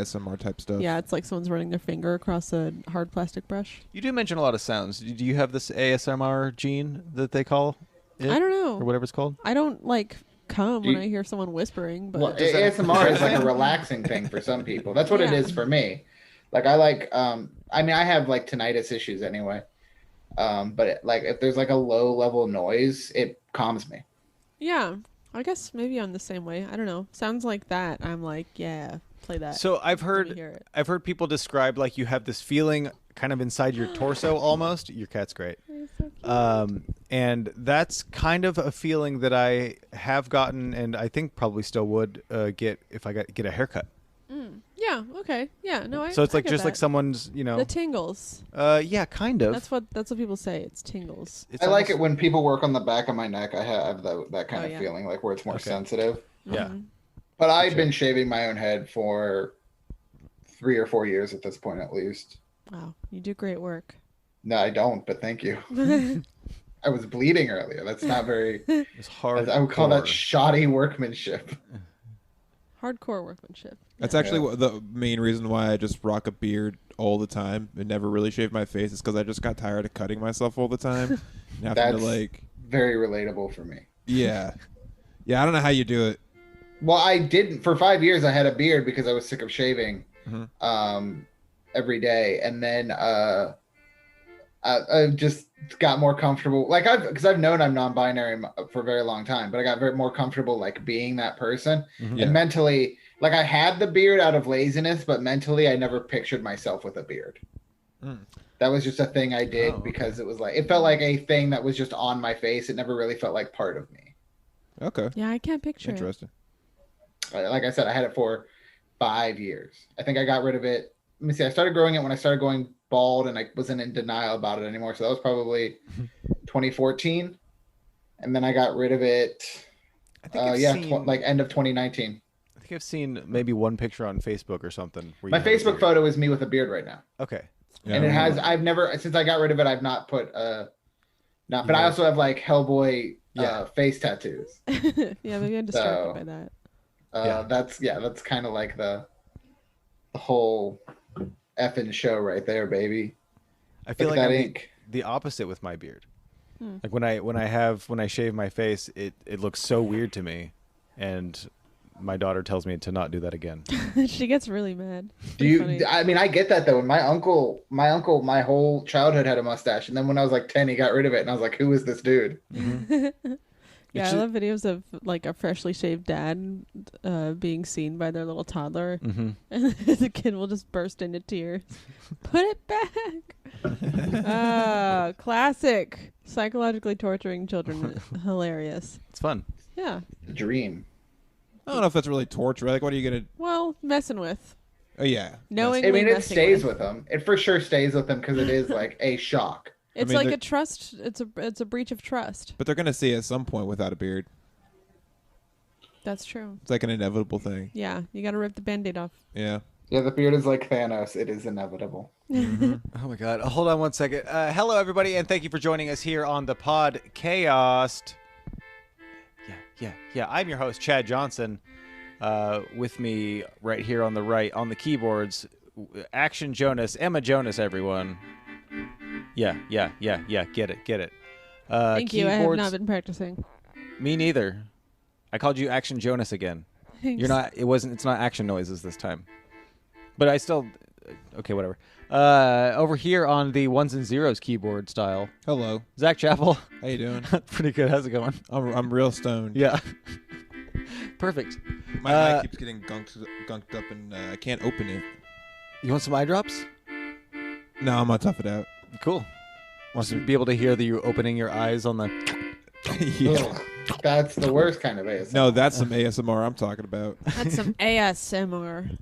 ASMR type stuff. Yeah, it's like someone's running their finger across a hard plastic brush. You do mention a lot of sounds. Do you have this ASMR gene that they call it? I don't know. Or whatever it's called? I don't like come when I hear someone whispering, but well, ASMR is like a relaxing thing for some people. That's what it is for me. Like I like I mean I have like tinnitus issues anyway. But like if there's like a low level noise, it calms me. yeah, I guess maybe I'm the same way. I don't know. Sounds like that. I'm like, yeah, play that. So I've Let me hear heard it. people describe like you have this feeling kind of inside your torso almost. Your cat's great. So cute. And that's kind of a feeling that I have gotten, and I think probably still would get if I get a haircut. Yeah. Okay. Yeah. No. So it's I like get just like that. someone's, The tingles. yeah, kind of. That's what people say. It's tingles. It's I like almost- it when people work on the back of my neck. I have that kind of feeling, like where it's more sensitive. Yeah. Mm-hmm. But I've been shaving my own head for 3 or 4 years at this point, at least. Wow, you do great work. No, I don't, but thank you. I was bleeding earlier. That's not very. It's hard. I would call that shoddy workmanship. Hardcore workmanship. That's actually the main reason why I just rock a beard all the time and never really shave my face. Is because I just got tired of cutting myself all the time. And having That's to, like, very relatable for me. yeah. I don't know how you do it. Well, I didn't for 5 years. I had a beard because I was sick of shaving every day, and then I just got more comfortable. Like because I've known I'm non-binary for a very long time, but I got more comfortable like being that person. Yeah. And mentally, like I had the beard out of laziness, but mentally I never pictured myself with a beard. That was just a thing I did because it was like it felt like a thing that was just on my face. It never really felt like part of me. Okay. Yeah, I can't picture it. Interesting. Like I said, I had it for 5 years. I think I got rid of it. Let me see. I started growing it when I started going bald, and I wasn't in denial about it anymore. So that was probably 2014, and then I got rid of it. I think I've seen, like end of 2019. I think I've seen maybe one picture on Facebook or something. Where My Facebook photo is me with a beard right now. Okay. Yeah, And it has. I've never since I got rid of it. I've not put not. But I also have like Hellboy face tattoos. Yeah, maybe I'm distracted by that. That's kind of like the whole effing show right there, baby. I feel Look like at that I'm ink. the opposite with my beard. Like when I shave my face, it looks so weird to me, and my daughter tells me to not do that again. She gets really mad. Do you? Funny. I mean, I get that though. My uncle, my whole childhood had a mustache, and then when I was like 10, he got rid of it, and I was like, "Who is this dude?" Yeah, I love videos of like a freshly shaved dad being seen by their little toddler, and the kid will just burst into tears. Put it back. Classic. Psychologically torturing children. Hilarious. It's fun. Yeah. Dream. I don't know if that's really torture. Like, what are you gonna? Well, messing with. Oh yeah. Knowingly I mean, it messing stays with them. It for sure stays with them because it is like a shock. It's mean, like they're- a trust. It's a breach of trust. But they're gonna see at some point without a beard. That's true. It's like an inevitable thing. Yeah, you got to rip the Band-Aid off. Yeah. Yeah, the beard is like Thanos. It is inevitable. Oh my god. Hold on one second. Hello everybody, and thank you for joining us here on the Podchaost. Yeah. I'm your host, Chad Johnson. With me right here on the right, on the keyboards, Action Jonas, Emma Jonas, everyone. Yeah. Get it. Thank you. I have keyboards- not been practicing. Me neither. I called you Action Jonas again. Thanks. You're not. It's not action noises this time. But I still. Okay, whatever. Over here on the ones and zeros keyboard style, Hello. Zach Chappell. How you doing? Pretty good. How's it going? I'm real stoned. Yeah. Perfect. My mic keeps getting gunked up, and I can't open it. You want some eye drops? No, I'm gonna tough it out. Cool. Want to be able to hear you opening your eyes on the. Yeah. Ugh, that's the worst kind of ASMR. No, that's some ASMR I'm talking about. That's some ASMR.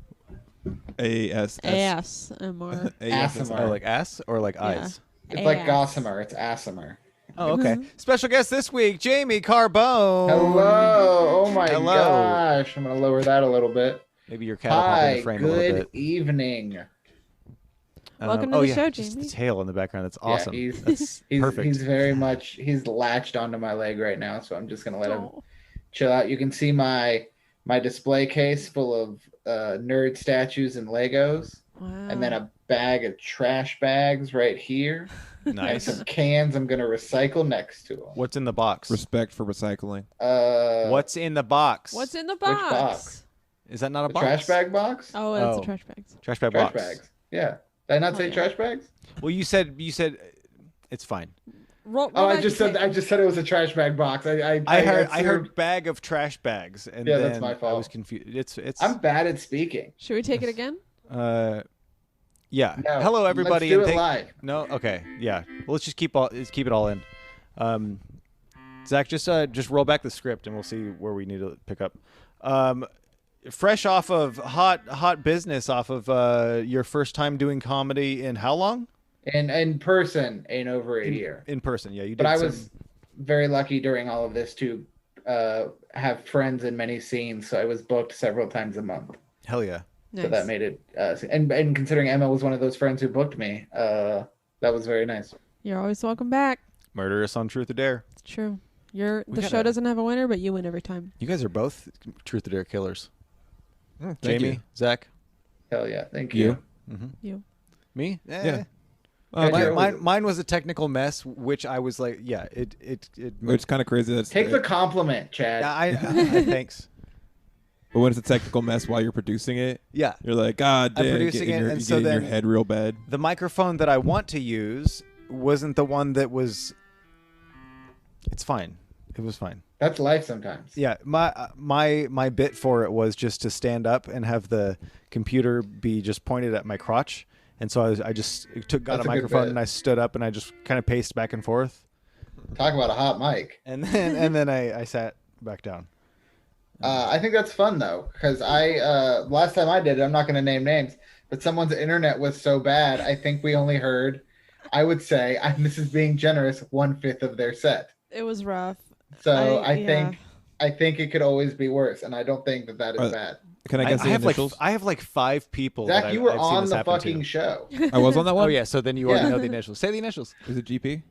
ASMR. ASMR. Oh, like ass or like eyes? It's like Ass. gossamer. It's asamer. Oh, okay. Special guest this week, Jamie Carbone. Hello. Oh my Hello. gosh. I'm gonna lower that a little bit. Maybe your cat will pop in Hi. the frame a little Good bit. evening. Welcome to oh, the yeah, show, just Jamie. the tail in the background. That's awesome. Yeah, That's perfect. He's very much. He's latched onto my leg right now, so I'm just gonna let him Oh. chill out. You can see my my display case full of nerd statues and Legos, Wow. and then a bag of trash bags right here, and Nice. some cans I'm gonna recycle next to them. What's in the box? Respect for recycling. What's in the box? What's in the Which box? box? Is that not a the box? trash bag box? Oh, it's Oh. a trash bags. Trash bag Trash box. bags. Yeah. Did I not say yeah. trash bags? Well, you said it's fine. Roll Oh, I back just the said it was a trash bag box. I I assumed- heard bag of trash bags, and Yeah, then that's my fault. I was confused. It's I'm bad at speaking. Should we take it again? Yeah. No, Hello, everybody. Let's do and it live. No, okay, yeah. Well, let's just keep it all in. Zach, just roll back the script, and we'll see where we need to pick up. Fresh off of hot business, off of your first time doing comedy in how long? In person, in over a year. In person, yeah, you did. But I was very lucky during all of this to have friends in many scenes, so I was booked several times a month. Hell yeah. Nice. So that made it, and considering Emma was one of those friends who booked me, that was very nice. You're always welcome back. Murder us on Truth or Dare. It's true. The gotta- show doesn't have a winner, but you win every time. You guys are both Truth or Dare killers. Thank Jamie, you. Zach, Hell yeah, thank you. You. me. Yeah. Mine was a technical mess, which I was like, yeah, it It's kind of crazy. That's Take the compliment, Chad. Yeah, I thanks. But when it's a technical mess while you're producing it, Yeah. you're like, God I'm damn, producing it, and so in your then- head real bad. The microphone that I want to use wasn't the one that was. It's fine. It was fine. That's life sometimes. Yeah, my bit for it was just to stand up and have the computer be just pointed at my crotch, and so I just got That's a a good microphone bit. and I stood up and I just kind of paced back and forth, Talk about a hot mic. and then I sat back down. I think that's fun though, because last time I did it, I'm not going to name names, but someone's internet was so bad. I think we only heard, I would say, this is being generous, 1/5 of their set. It was rough. So yeah. I think it could always be worse, and I don't think that is bad. Can I guess I the have initials? I have like 5 people. Zach, that you were I've seen on this the happen fucking to. show. I was on that one? Oh yeah, so then you already know the initials. Say the initials. Is it GP?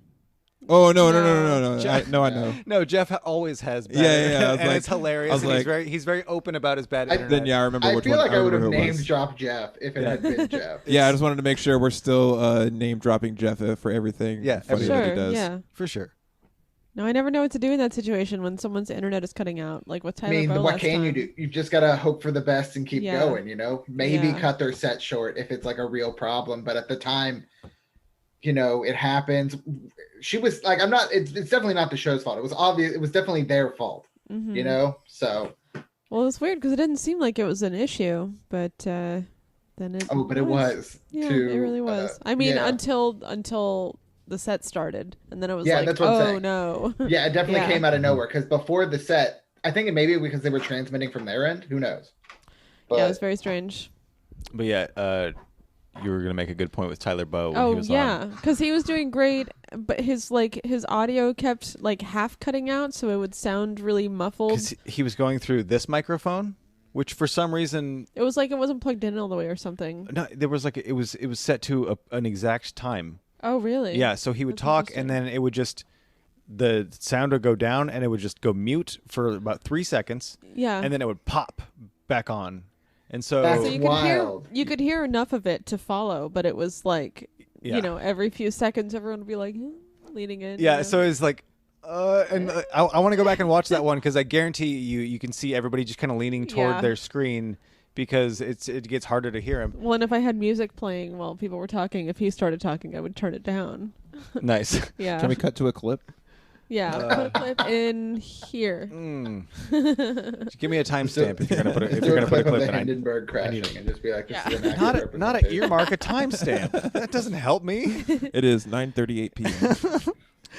Oh, no. Jeff- I know. No, Jeff always has bad. Yeah. I was and like- it's hilarious. I was and like- he's very open about his bad I- internet. Then, yeah, I remember I which feel one. like I would have remember who it name was. dropped Jeff if it had been Jeff. Yeah, I just wanted to make sure we're still name dropping Jeff for everything. Yeah, funny for that he Sure. does. Yeah. for sure. No, I never know what to do in that situation when someone's internet is cutting out. Like with I Tyler mean, Bowe what last can you time. do? You've just got to hope for the best and keep Yeah. going, Maybe Yeah. cut their set short if it's like a real problem. But at the time, it happens. She was like, it's definitely not the show's fault. It was obvious. It was definitely their fault, Mhm. So, Well, it's weird because it didn't seem like it was an issue, but then it. but it was. Yeah, to, it really was. I mean, yeah. until the set started, and then it was Yeah, like, that's what I'm oh saying. no. Yeah, it definitely Yeah. came out of nowhere because before the set, I think it maybe because they were transmitting from their end. Who knows? But Yeah, it was very strange. But yeah, you were gonna make a good point with Tyler Bowe. When he Oh was yeah, on. because he was doing great, but his audio kept like half cutting out, so it would sound really muffled. 'Cause he was going through this microphone, which for some reason, It was like it wasn't plugged in all the way or something. no, there was like it was set to an exact time. Oh really? Yeah, so he would That's talk, and interesting. then it would just the sound would go down, and it would just go mute for about 3 seconds, Yeah. and then it would pop back on, and so. That's so wild. you could hear enough of it to follow, but it was like Yeah. every few seconds everyone would be like leaning in. Yeah, so it's like, and I want to go back and watch that one because I guarantee you can see everybody just kind of leaning toward Yeah. their screen because it gets harder to hear him. Well, and if I had music playing while people were talking, if he started talking, I would turn it down. Nice. Yeah. Can we cut to a clip? Yeah. Put a clip in here. Just give me a timestamp if you're gonna put Just if do you're a gonna put a clip of clip. the And Hindenburg need crashing it. and just be like, this Yeah. is an not accurate a representation. earmark, a timestamp. That doesn't help me. It is 9:38 p.m.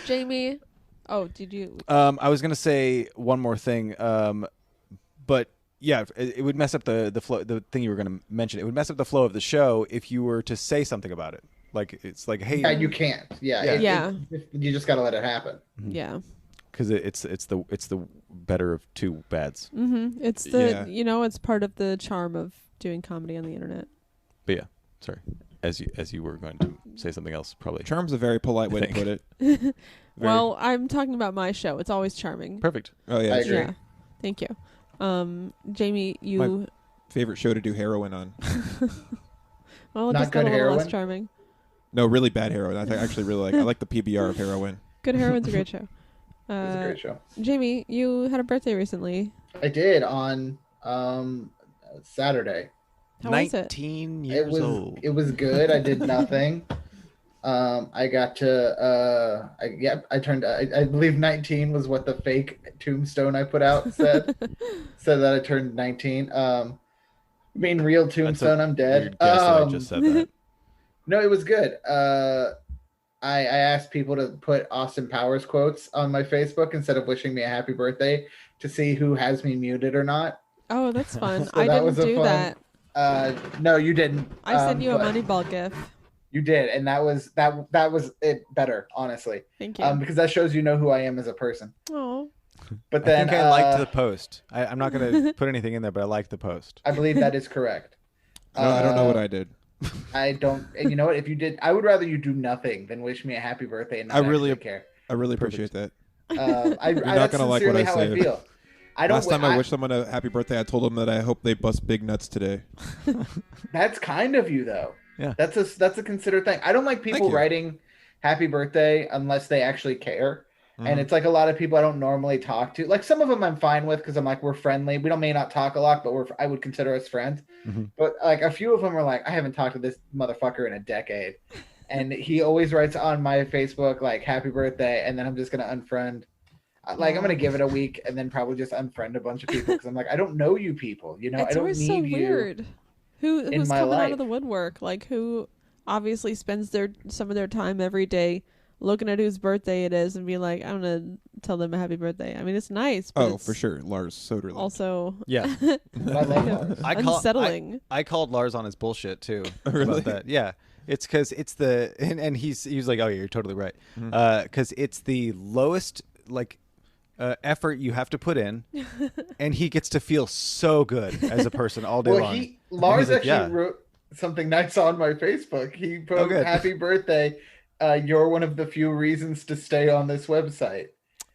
Jamie. Oh, did you? I was gonna say one more thing, but yeah, it would mess up the flow. The thing you were gonna mention, it would mess up the flow of the show if you were to say something about it. Like it's like, hey, Yeah, you can't. Yeah. Yeah. You just got to let it happen. Yeah. because it's the better of two bads. Mm-hmm. It's the Yeah. it's part of the charm of doing comedy on the internet. But yeah, sorry. As you were going to say something else, probably. Charm's a very polite way to think. put it. Well, I'm talking about my show. It's always charming. Perfect. Oh yeah, I that's agree. true. Yeah. Thank you. Jamie, you. Favorite show to do heroin on. Well, it Not just got good a little heroin? less charming. No, really bad heroin. I actually really like. I like the PBR of heroin. Good heroin's a great show. It was a great show. Jamie, you had a birthday recently. I did on Saturday. How was it? 19 years old. It was good. I did nothing. I got to I turned I believe 19 was what the fake tombstone I put out said. Said that I turned 19. Real tombstone, I'm dead. Weird guess that I just said that. No, it was good. I asked people to put Austin Powers quotes on my Facebook instead of wishing me a happy birthday to see who has me muted or not. Oh, that's fun. So I that didn't was a do fun- that. No, you didn't. I sent you a but Moneyball gif. You did, and that was it better, honestly. Thank you. Because that shows you know who I am as a person. Oh. But then I think I liked the post. I'm not going to put anything in there, but I liked the post. I believe that is correct. No, I don't know what I did. I don't. And you know what? If you did, I would rather you do nothing than wish me a happy birthday and not actually care. I really appreciate that. You're not gonna like what I how said. I feel. I don't. Last time I wished someone a happy birthday, I told them that I hope they bust big nuts today. That's kind of you, though. Yeah. That's a considered thing. I don't like people writing happy birthday unless they actually care. And it's like a lot of people I don't normally talk to. Like some of them I'm fine with because I'm like, we're friendly. We may not talk a lot, but I would consider us friends. Mm-hmm. But like a few of them are like, I haven't talked to this motherfucker in a decade. And he always writes on my Facebook like happy birthday. And then I'm just going to unfriend. Like I'm going to give it a week and then probably just unfriend a bunch of people because I'm like, I don't know you people. You know, It's I don't always need so you. weird. Who's in my coming out life. of the woodwork? Like who obviously spends some of their time every day looking at whose birthday it is and be like, I'm gonna tell them a happy birthday. I mean, it's nice. But it's for sure, Lars Soderlund. Also, Yeah. But I love Lars. unsettling. I called Lars on his bullshit too. Really? About that. Yeah. It's because it's the and he was like, oh yeah, you're totally right. Because it's the lowest effort you have to put in, and he gets to feel so good as a person all day long. Lars like, actually wrote something nice on my Facebook. He put good. happy birthday. You're one of the few reasons to stay on this website.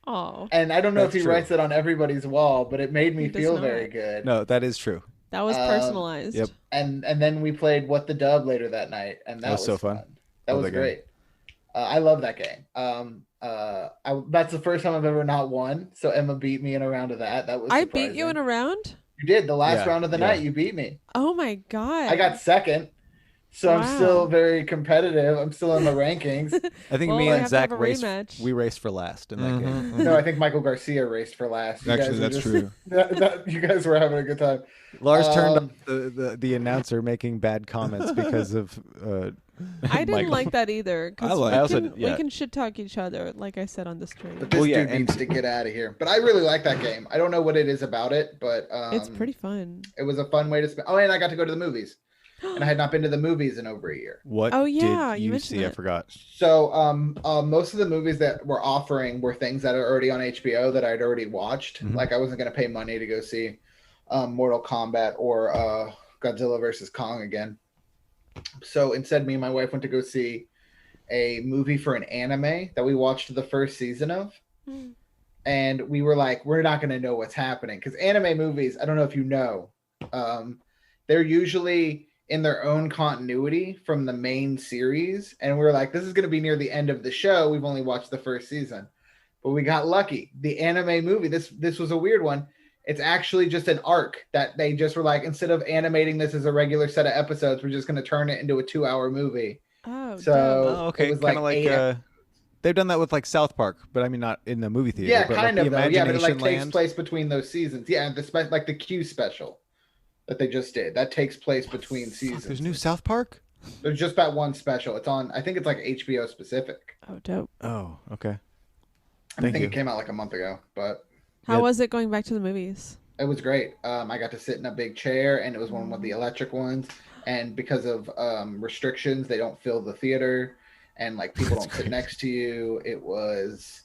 Oh, And I don't know if he That's true. writes it on everybody's wall, but it made me He does feel not. very good. No, that is true. that was personalized. Yep. And then we played What the Dub later that night, and that was so fun. That Love was that game. great. I love that game. That's the first time I've ever not won. So Emma beat me in a round of that. That was I surprising. beat you in a round. You did the last Yeah, round of the yeah. night. You beat me. Oh my god! I got second. So Wow. I'm still very competitive. I'm still in the rankings. I think Well, me we and have to Zach have a raced. rematch. We raced for last in that game. No, I think Michael Garcia raced for last. You Actually, guys were that's just- true. You guys were having a good time. Lars turned off the announcer making bad comments because of. I didn't Michael. like that either. 'Cause I like- I we also- can, yeah. we can shit talk each other, like I said on the stream. But this Well, yeah, dude needs to get out of here. But I really like that game. I don't know what it is about it, but It's pretty fun. It was a fun way to spend. Oh, and I got to go to the movies, and I had not been to the movies in over a year. What Oh, yeah, did you you mentioned see? I it. forgot. So, most of the movies that we're offering were things that are already on HBO that I'd already watched. Mhm. Like I wasn't going to pay money to go see Mortal Kombat or Godzilla versus Kong again. So instead, me and my wife went to go see a movie for an anime that we watched the first season of. Mm. And we were like, we're not going to know what's happening because anime movies, I don't know if you know, they're usually in their own continuity from the main series. And we were like, this is going to be near the end of the show. We've only watched the first season, but we got lucky. The anime movie, this was a weird one. It's actually just an arc that they just were like, instead of animating this as a regular set of episodes, we're just going to turn it into a 2-hour movie. Oh, So dope. Oh, okay. it was Kind like of like 8 they've done that with like South Park, but I mean not in the movie theater. Yeah, but kind like of the though. Yeah, but it like Imagination takes Land. place between those seasons. Yeah, like the Q special that they just did. That takes place between seasons. There's new South Park. There's just that one special. It's on. I think it's like HBO specific. Oh, dope. Oh, okay. I Thank think you. it came out like a month ago, but How Yeah. was it going back to the movies? it was great. I got to sit in a big chair, and it was one of the electric ones. And because of restrictions, they don't fill the theater, and like people don't sit next to you. It was.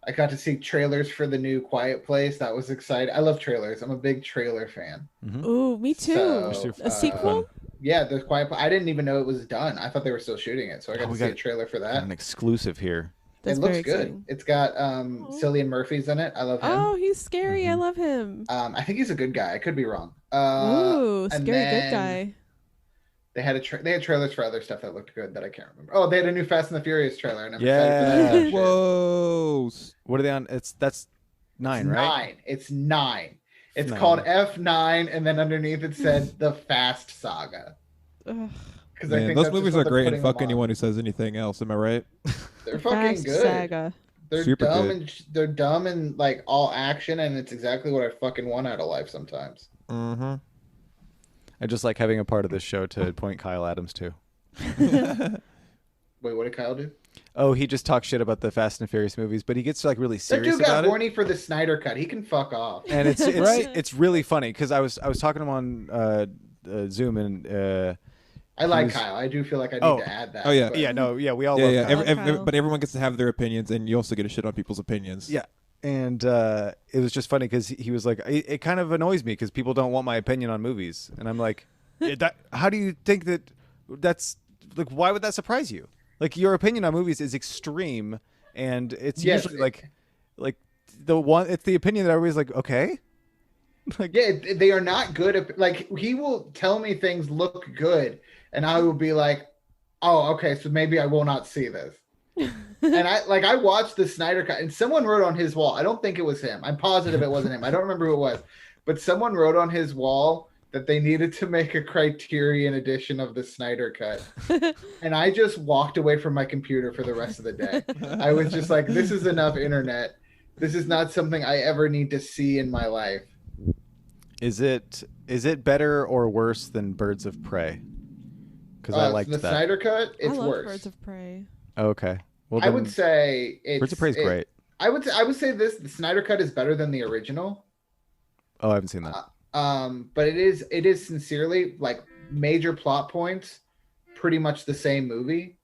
I got to see trailers for the new Quiet Place. That was exciting. I love trailers. I'm a big trailer fan. Ooh, me too. So, A sequel? Yeah, the Quiet Place. I didn't even know it was done. I thought they were still shooting it, so I got Oh, to we see a got- trailer for Got that. an exclusive here. That's it looks very good. exciting. It's got Cillian Murphy's in it. I love him. Oh, he's scary. I love him. I think he's a good guy. I could be wrong. Ooh, and scary good then guy. They had they had trailers for other stuff that looked good that I can't remember. Oh, they had a new Fast and the Furious trailer, and I'm excited for that. Shit. Whoa! What are they on? That's 9, right? It's 9. It's 9. called F9, and then underneath it said the Fast Saga. Because I think those that's movies just what are they're great, putting and fuck them on. anyone who says anything else. Am I right? They're fucking Fast good. Saga. They're Super dumb good. and they're dumb and like all action, and it's exactly what I fucking want out of life sometimes. Mm-hmm. I just like having a part of this show to point Kyle Adams to. Wait, what did Kyle do? Oh, he just talks shit about the Fast and Furious movies, but he gets like really That serious dude got about it. horny for the Snyder Cut. He can fuck off. And it's Right. it's really funny because I was talking to him on Zoom and I like was- Kyle. I do feel like I need to add that. Oh, yeah. but- we all Yeah, love yeah. Kyle. Kyle. But everyone gets to have their opinions, and you also get to shit on people's opinions. Yeah. And it was just funny because he was like, it kind of annoys me because people don't want my opinion on movies. And I'm like, how do you think that's like, why would that surprise you? Like, your opinion on movies is extreme, and it's Yes. usually like it's the opinion that everybody's like, okay. Like, Yeah, they are not good at, like, he will tell me things look good, and I will be like, oh, okay, so maybe I will not see this. And I watched the Snyder Cut, and someone wrote on his wall, I don't think it was him, I'm positive it wasn't him, I don't remember who it was, but someone wrote on his wall that they needed to make a Criterion edition of the Snyder Cut. And I just walked away from my computer for the rest of the day. I was just like, this is enough internet. This is not something I ever need to see in my life. is it better or worse than Birds of Prey? Because I liked the that. Snyder Cut, it's I love worse. Birds of Prey. Okay. Well, I would say it's Birds of Prey is great. I would say the Snyder Cut is better than the original. Oh, I haven't seen that. But it is sincerely, like, major plot points, pretty much the same movie,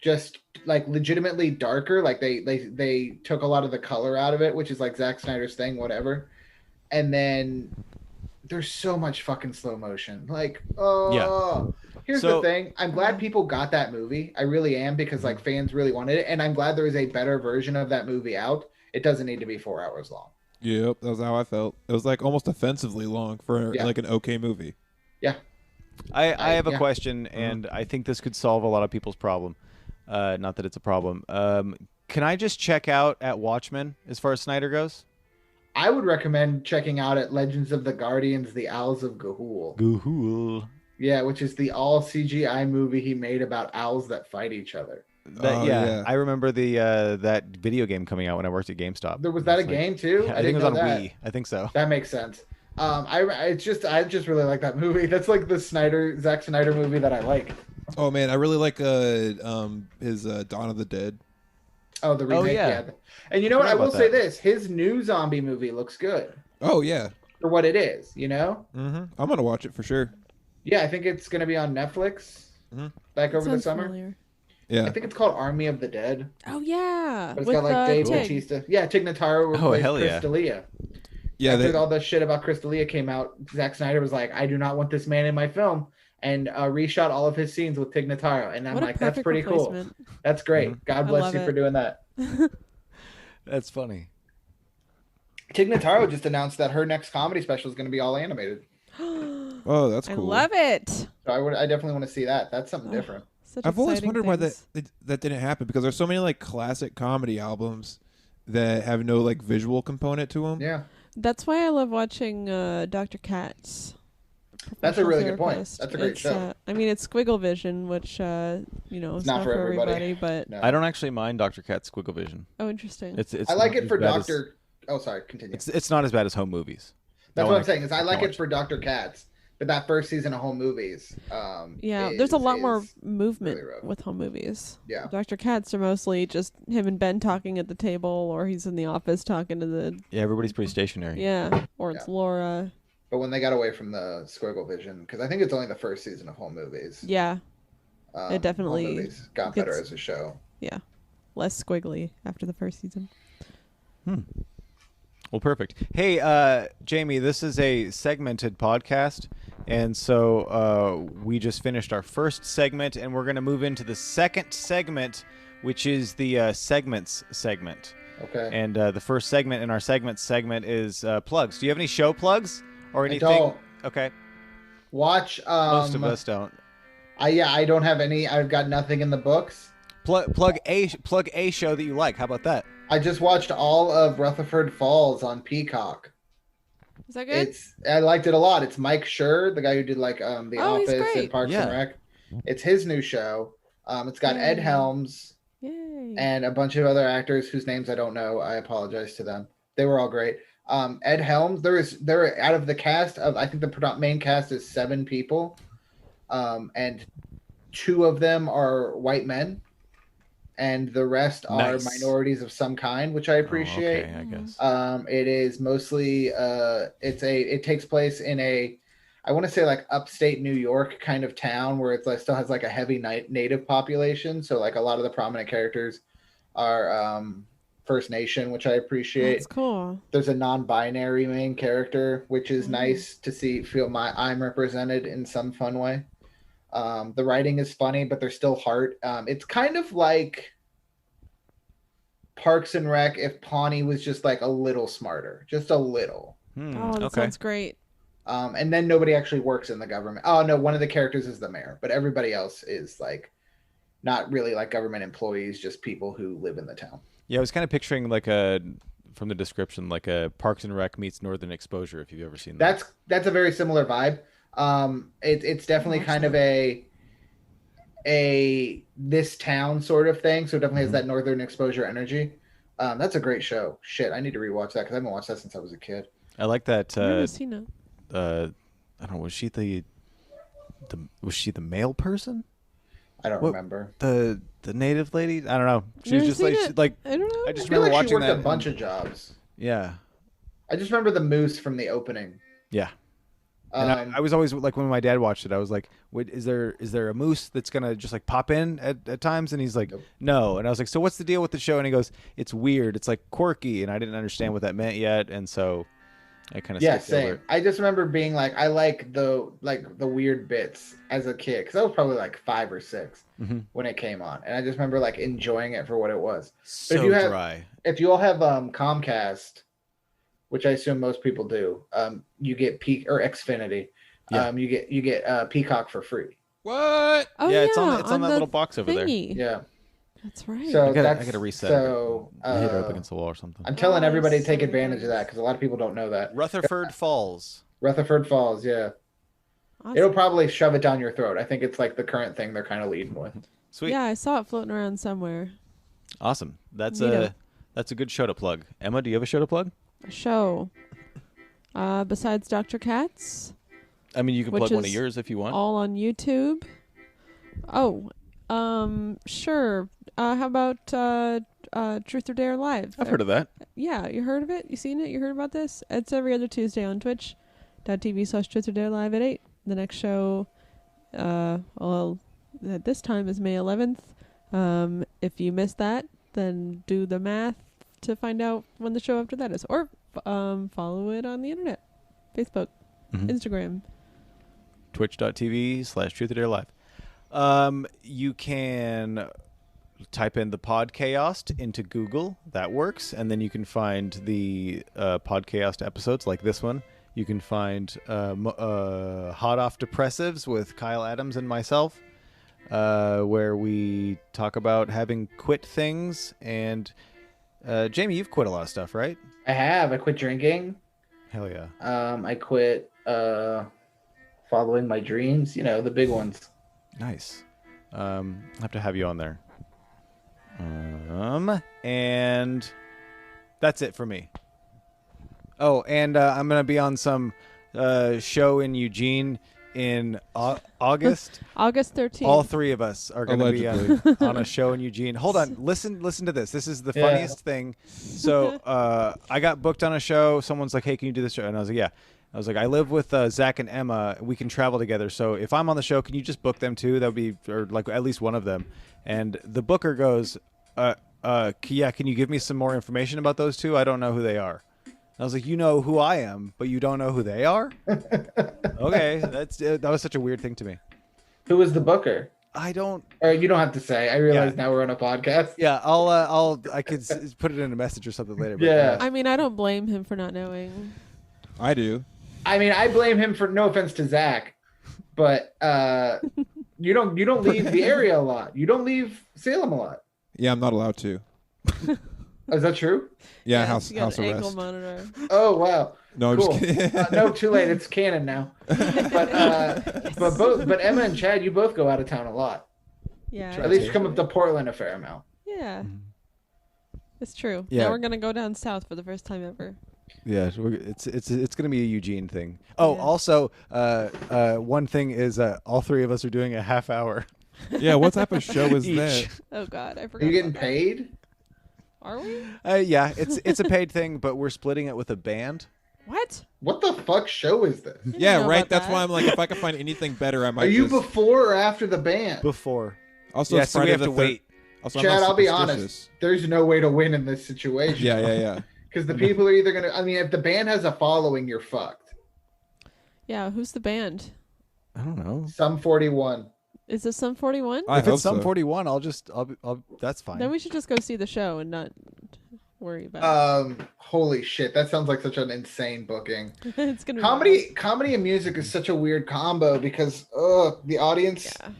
just like legitimately darker. Like they took a lot of the color out of it, which is like Zack Snyder's thing, whatever. And then there's so much fucking slow motion. Like, here's the thing. I'm glad people got that movie. I really am, because like fans really wanted it, and I'm glad there is a better version of that movie out. It doesn't need to be 4 hours long. Yep, that was how I felt. It was like almost offensively long for like an okay movie. Yeah. I have a question, and I think this could solve a lot of people's problem. Not that it's a problem. Can I just check out at Watchmen as far as Snyder goes? I would recommend checking out at Legends of the Guardians, The Owls of Ga'Hoole. Ga'Hoole. Yeah, which is the all CGI movie he made about owls that fight each other. I remember the that video game coming out when I worked at GameStop. Was that a game too? Yeah, I think it was on Wii. I think so. That makes sense. I just really like that movie. That's like the Zack Snyder movie that I like. Oh man, I really like his Dawn of the Dead. Oh, the remake. Yeah. And you know what? I will say this: his new zombie movie looks good. Oh yeah. For what it is, you know. Mm-hmm. I'm gonna watch it for sure. Yeah, I think it's gonna be on Netflix. Mm-hmm. Like over the Sounds summer. familiar. Yeah. I think it's called Army of the Dead. Oh yeah. But it's got like Dave Bautista. Yeah, Tig Notaro replaced Chris D'Elia. Yeah. After all the shit about Chris D'Elia came out, Zack Snyder was like, I do not want this man in my film, and reshot all of his scenes with Tig Notaro. And I'm like, that's pretty cool. That's great. Mm-hmm. God bless you for doing that. That's funny. Tig Notaro just announced that her next comedy special is going to be all animated. Oh, that's cool. I love it. So I definitely want to see that. That's something different. I've always wondered why that didn't happen, because there's so many like classic comedy albums that have no like visual component to them. Yeah. That's why I love watching Dr. Katz. That's a really good point. That's a great show. I mean, it's Squiggle Vision, which it's not for everybody, but no. I don't actually mind Dr. Katz Squiggle Vision. Oh, interesting. It's I like it for Dr. Oh, sorry. Continue. It's not as bad as home movies. That's what I'm saying. Is I like it for Dr. Katz, but that first season of home movies. There's a lot more movement with home movies. Yeah. Dr. Katz are mostly just him and Ben talking at the table, or he's in the office talking to the. Yeah, everybody's pretty stationary. Yeah, or it's Laura. But when they got away from the Squiggle Vision, because I think it's only the first season of home movies. Yeah. It definitely home movies got better as a show. Yeah. Less squiggly after the first season. Well, perfect. Hey, Jamie, this is a segmented podcast, and so we just finished our first segment, and we're going to move into the second segment, which is the segments segment. Okay. And the first segment in our segment is plugs. Do you have any show plugs or anything? I don't. Okay. Watch. Most of us don't. I don't have any. I've got nothing in the books. Plug a show that you like. How about that? I just watched all of Rutherford Falls on Peacock. Is that good? I liked it a lot. It's Mike Schur, the guy who did like The Office and Parks and Rec. It's his new show. It's got Ed Helms and a bunch of other actors whose names I don't know. I apologize to them. They were all great. Ed Helms, there out of the cast of, I think the main cast is 7 people, and 2 of them are white men, and the rest are minorities of some kind, which I appreciate. Okay, I guess. It is mostly it takes place in I want to say like upstate New York kind of town where it still has like a heavy native population. So like a lot of the prominent characters are First Nation, which I appreciate. That's cool. There's a non-binary main character, which is nice to feel I'm represented in some fun way. The writing is funny, but there's still heart. It's kind of like Parks and Rec if Pawnee was just like a little smarter, just a little. That sounds great. And then nobody actually works in the government. Oh no, one of the characters is the mayor, but everybody else is like not really like government employees, just people who live in the town. Yeah, I was kind of picturing from the description, like a Parks and Rec meets Northern Exposure, if you've ever seen that. That's a very similar vibe. It's definitely kind of a this town sort of thing. So it definitely has that Northern Exposure energy. That's a great show. Shit, I need to rewatch that because I haven't watched that since I was a kid. I like that. I've never seen it. I don't know. Was she the male person? I don't remember the native lady. I don't know. She was just like I don't know. I just I feel remember like watching she worked that. a bunch of jobs. Yeah. I just remember the moose from the opening. Yeah. And I was always like, when my dad watched it, I was like, "Wait, is there a moose that's gonna just like pop in at times?" And he's like, Nope. "No." And I was like, "So what's the deal with the show?" And he goes, "It's weird. It's like quirky." And I didn't understand what that meant yet, and so I kind of same. over it. I just remember being like, I like the weird bits as a kid because I was probably like 5 or 6 when it came on, and I just remember like enjoying it for what it was. So dry. If you all have Comcast, which I assume most people do, you get Xfinity. Yeah. You get Peacock for free. What? Oh, yeah, it's on that the little box over there. thingy. Yeah. That's right. So I gotta reset. So Hit it up against the wall or something. I'm telling everybody to take so advantage of nice. that because a lot of people don't know that. Rutherford Falls. Rutherford Falls, yeah. Awesome. It'll probably shove it down your throat. I think it's like the current thing they're kind of leading with. Sweet. Yeah, I saw it floating around somewhere. Awesome. That's Neato. a good show to plug. Emma, do you have a show to plug? A show. Besides Dr. Katz, I mean, you can Which plug one of is yours if you want. all on YouTube. Oh, sure. How about Truth or Dare Live? I've heard of that. Yeah, you heard of it? You seen it? You heard about this? It's every other Tuesday on twitch.tv/Truth or Dare Live at 8. The next show, well, at this time is May 11th. If you missed that, then do the math to find out when the show after that is. Or follow it on the internet. Facebook, Instagram. Twitch.tv/Truth or Dare Live. You can type in the Podchaost into Google. That works. And then you can find the Podchaost episodes like this one. You can find Hot Off Depressives with Kyle Adams and myself, where we talk about having quit things. And Jamie, you've quit a lot of stuff, right? I have. I quit drinking. Hell yeah. I quit following my dreams. You know, the big ones. Nice. I'll have to have you on there. And that's it for me. Oh, and I'm going to be on some show in Eugene in August. August 13th. All 3 of us are going to be on a show in Eugene. Hold on. Listen to this. This is the funniest thing. So I got booked on a show. Someone's like, hey, can you do this show? And I was like, yeah. I was like, I live with Zach and Emma. We can travel together. So if I'm on the show, can you just book them too? That would be, or like at least one of them. And the booker goes, yeah, can you give me some more information about those 2? I don't know who they are. I was like, you know who I am, but you don't know who they are? Okay, that was such a weird thing to me. Who was the booker? I don't. Or you don't have to say. I realize now we're on a podcast. Yeah, I could put it in a message or something later. But, Yeah. I mean, I don't blame him for not knowing. I do. I mean, I blame him for no offense to Zach, but you don't leave the area a lot. You don't leave Salem a lot. Yeah, I'm not allowed to. Is that true? Yeah, Yes, you got house an ankle arrest. monitor. Oh wow. No, I'm Cool. just kidding. No, too late. It's canon now. But Emma and Chad, you both go out of town a lot. Yeah. At least you come up to Portland a fair amount. Yeah. It's true. Yeah. Now we're gonna go down south for the first time ever. Yeah, it's gonna be a Eugene thing. Oh, Yeah. also, one thing is all three of us are doing a half hour. Yeah, what type of show is Each. that? Oh God, I Are forgot. you getting about that. paid? Are we? Yeah, it's a paid thing, but we're splitting it with a band. What? What the fuck show is this? Didn't Yeah, know right. about That's that. why I'm like, if I can find anything better, I might. Are you just... before or after the band? Before. Also, Yeah, it's so we Friday have the to thir- wait. Also, I'm Chad, not I'll be superstitious. honest. There's no way to win in this situation. Yeah. Because the people are either gonna. I mean, if the band has a following, you're fucked. Yeah. Who's the band? I don't know. Sum 41. Is this Sum 41? I If hope it's Sum so. 41, I'll that's fine. Then we should just go see the show and not worry about Holy shit, that sounds like such an insane booking. it. It's gonna be Comedy and music is such a weird combo because the audience, wild.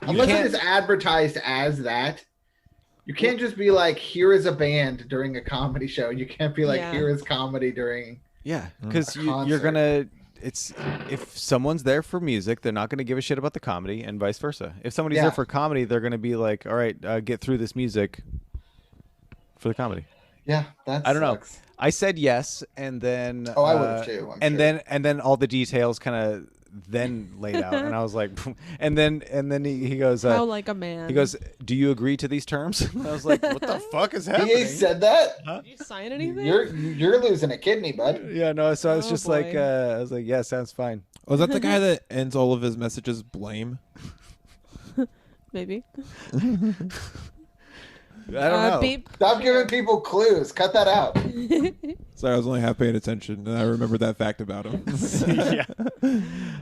unless it can't- is advertised as that, you can't just be like, here is a band during a comedy show. You can't be like, Yeah. here is comedy during. Yeah, because A you're concert. gonna. It's if someone's there for music, they're not gonna give a shit about the comedy, and vice versa. If somebody's Yeah. there for comedy, they're gonna be like, "All right, get through this music for the comedy." Yeah, that I don't know. sucks. I said yes, and then Oh, I would've too, I'm and sure. then all the details kind of then laid out, and I was like, and then he goes, How like a man. he goes, "Do you agree to these terms?" And I was like, "What the fuck is happening?" He said that? Did you sign anything? You're losing a kidney, bud. Yeah, no. So I was Oh, just boy. like, I was like, "Yeah, sounds fine." Was that the guy that ends all of his messages blame? Maybe. I don't know. Beep. Stop giving people clues. Cut that out. Sorry, I was only half paying attention, and I remembered that fact about him. Yeah.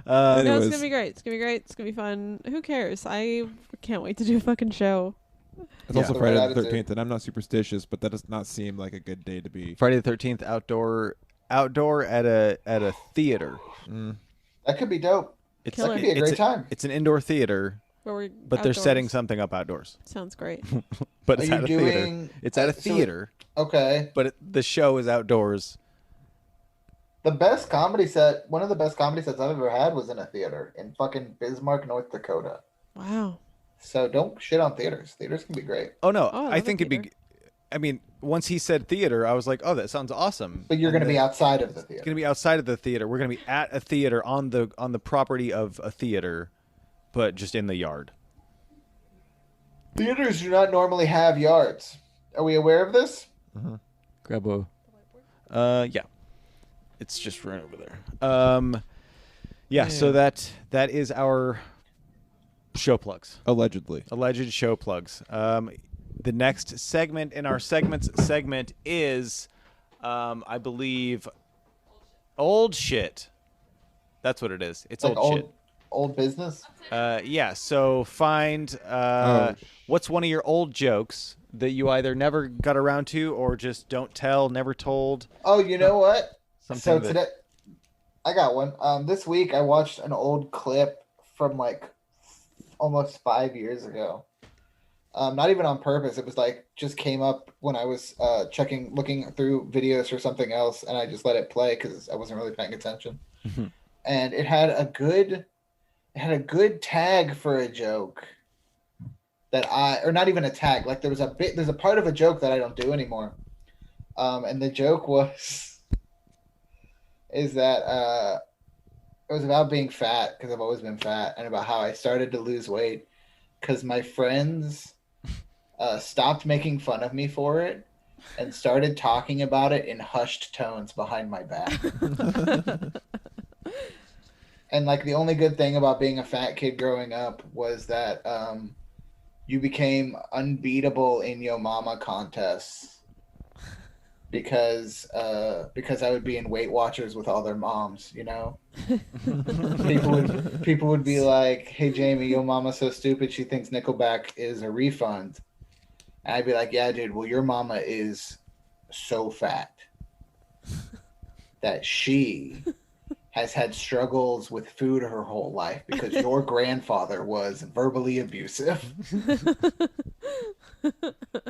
No, it's Anyways. gonna be great. It's gonna be great. It's gonna be fun. Who cares? I can't wait to do a fucking show. It's also The Friday right the attitude. 13th, and I'm not superstitious, but that does not seem like a good day to be. Friday the 13th outdoor at a theater. That could be dope. It's Killer. That could be a it's great time. It's an indoor theater, Where we're but they're setting outdoors. something up outdoors. Sounds great. But Are it's you at a doing? theater. It's at a so- theater, Okay. but the show is outdoors. The best comedy set, one of the best comedy sets I've ever had was in a theater in fucking Bismarck, North Dakota. Wow. So don't shit on theaters. Theaters can be great. Oh no, Oh, I I love think a it'd be. theater. I mean, once he said theater, I was like, "Oh, that sounds awesome." But you're going to be outside of the It's theater. gonna be outside of the theater. We're gonna be at a theater on the property of a theater, but just in the yard. Theaters do not normally have yards. Are we aware of this? Grab a. Yeah, it's just right over there. Yeah. So that is our show plugs. Allegedly. Alleged show plugs. The next segment in our segment is, I believe, old shit. That's what it is. It's Like old shit. old business? Yeah. So find what's one of your old jokes that you either never got around to or just don't tell, never told. Oh, you know what? Something So that- today, I got one. This week I watched an old clip from like almost 5 years ago. Not even on purpose. It was like just came up when I was looking through videos for something else, and I just let it play because I wasn't really paying attention. And it had a good tag for a joke or not even a tag. Like there's a part of a joke that I don't do anymore. And the joke is that it was about being fat because I've always been fat, and about how I started to lose weight because my friends stopped making fun of me for it and started talking about it in hushed tones behind my back. And like the only good thing about being a fat kid growing up was that you became unbeatable in Yo Mama contests. because I would be in Weight Watchers with all their moms, you know. People would be like, "Hey Jamie, your mama's so stupid she thinks Nickelback is a refund." And I'd be like, "Yeah, dude. Well, your mama is so fat that she has had struggles with food her whole life because your grandfather was verbally abusive."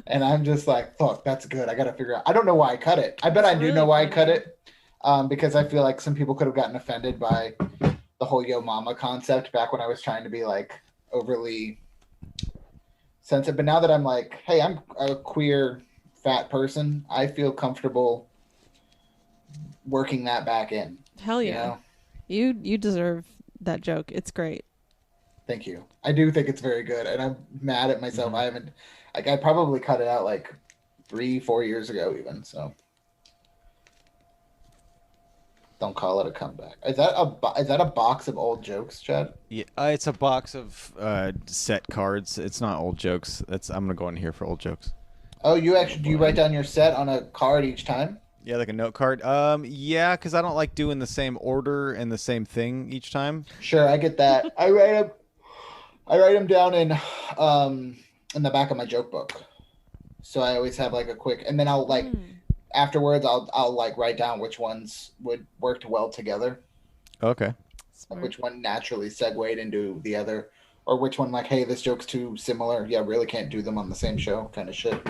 And I'm just like, "Fuck, that's good. I got to figure out." I don't know why I cut it. I bet I do really know why I funny. cut it, because I feel like some people could have gotten offended by the whole "yo mama" concept back when I was trying to be like overly sensitive. But now that I'm like, hey, I'm a queer fat person, I feel comfortable working that back in. Hell You yeah. know? You deserve that joke. It's great. Thank you. I do think it's very good, and I'm mad at myself. I haven't, like, I probably cut it out like 3-4 years ago, even. So, don't call it a comeback. Is that a box of old jokes, Chad? Yeah, it's a box of set cards. It's not old jokes. I'm gonna go in here for old jokes. Oh, do you write down your set on a card each time? Yeah, like a note card. Yeah, because I don't like doing the same order and the same thing each time. Sure, I get that. I write them down in the back of my joke book. So I always have like a quick, and then I'll like afterwards I'll like write down which ones would worked well together, Okay. Smart. which one naturally segued into the other, or which one like, hey, this joke's too similar. Yeah, really can't do them on the same show, kind of shit.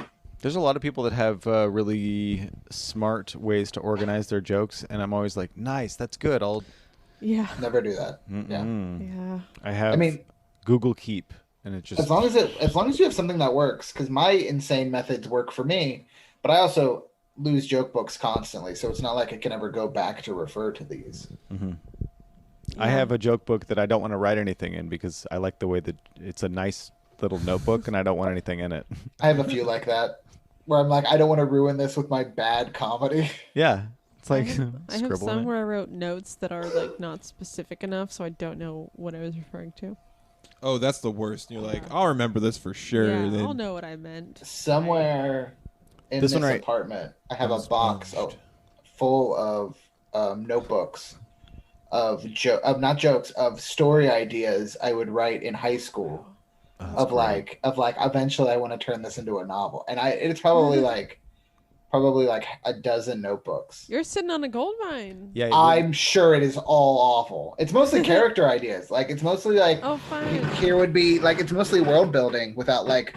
There's a lot of people that have really smart ways to organize their jokes, and I'm always like, nice, that's good. Yeah. Never do that. Yeah. Yeah. I have I mean, Google Keep, and it just as long as you have something that works, because my insane methods work for me, but I also lose joke books constantly, so it's not like I can ever go back to refer to these. I have a joke book that I don't want to write anything in because I like the way that it's a nice little notebook, and I don't want anything in it. I have a few like that, where I'm like, I don't want to ruin this with my bad comedy. Yeah, it's like I have scribble in some it. where I wrote notes that are like not specific enough, so I don't know what I was referring to. Oh, that's the worst. You're like, I'll remember this for sure. Yeah, then I'll know what I meant. Somewhere in This this one right- apartment, I have a I'm box sponged. full of notebooks of not jokes, of story ideas I would write in high school. Oh, Of like eventually I want to turn this into a novel, and it's probably like a dozen notebooks. You're sitting on a gold mine. Yeah, I'm sure it is all awful. It's mostly character ideas. Like it's mostly like Oh, fine. here would be like it's mostly world building without like,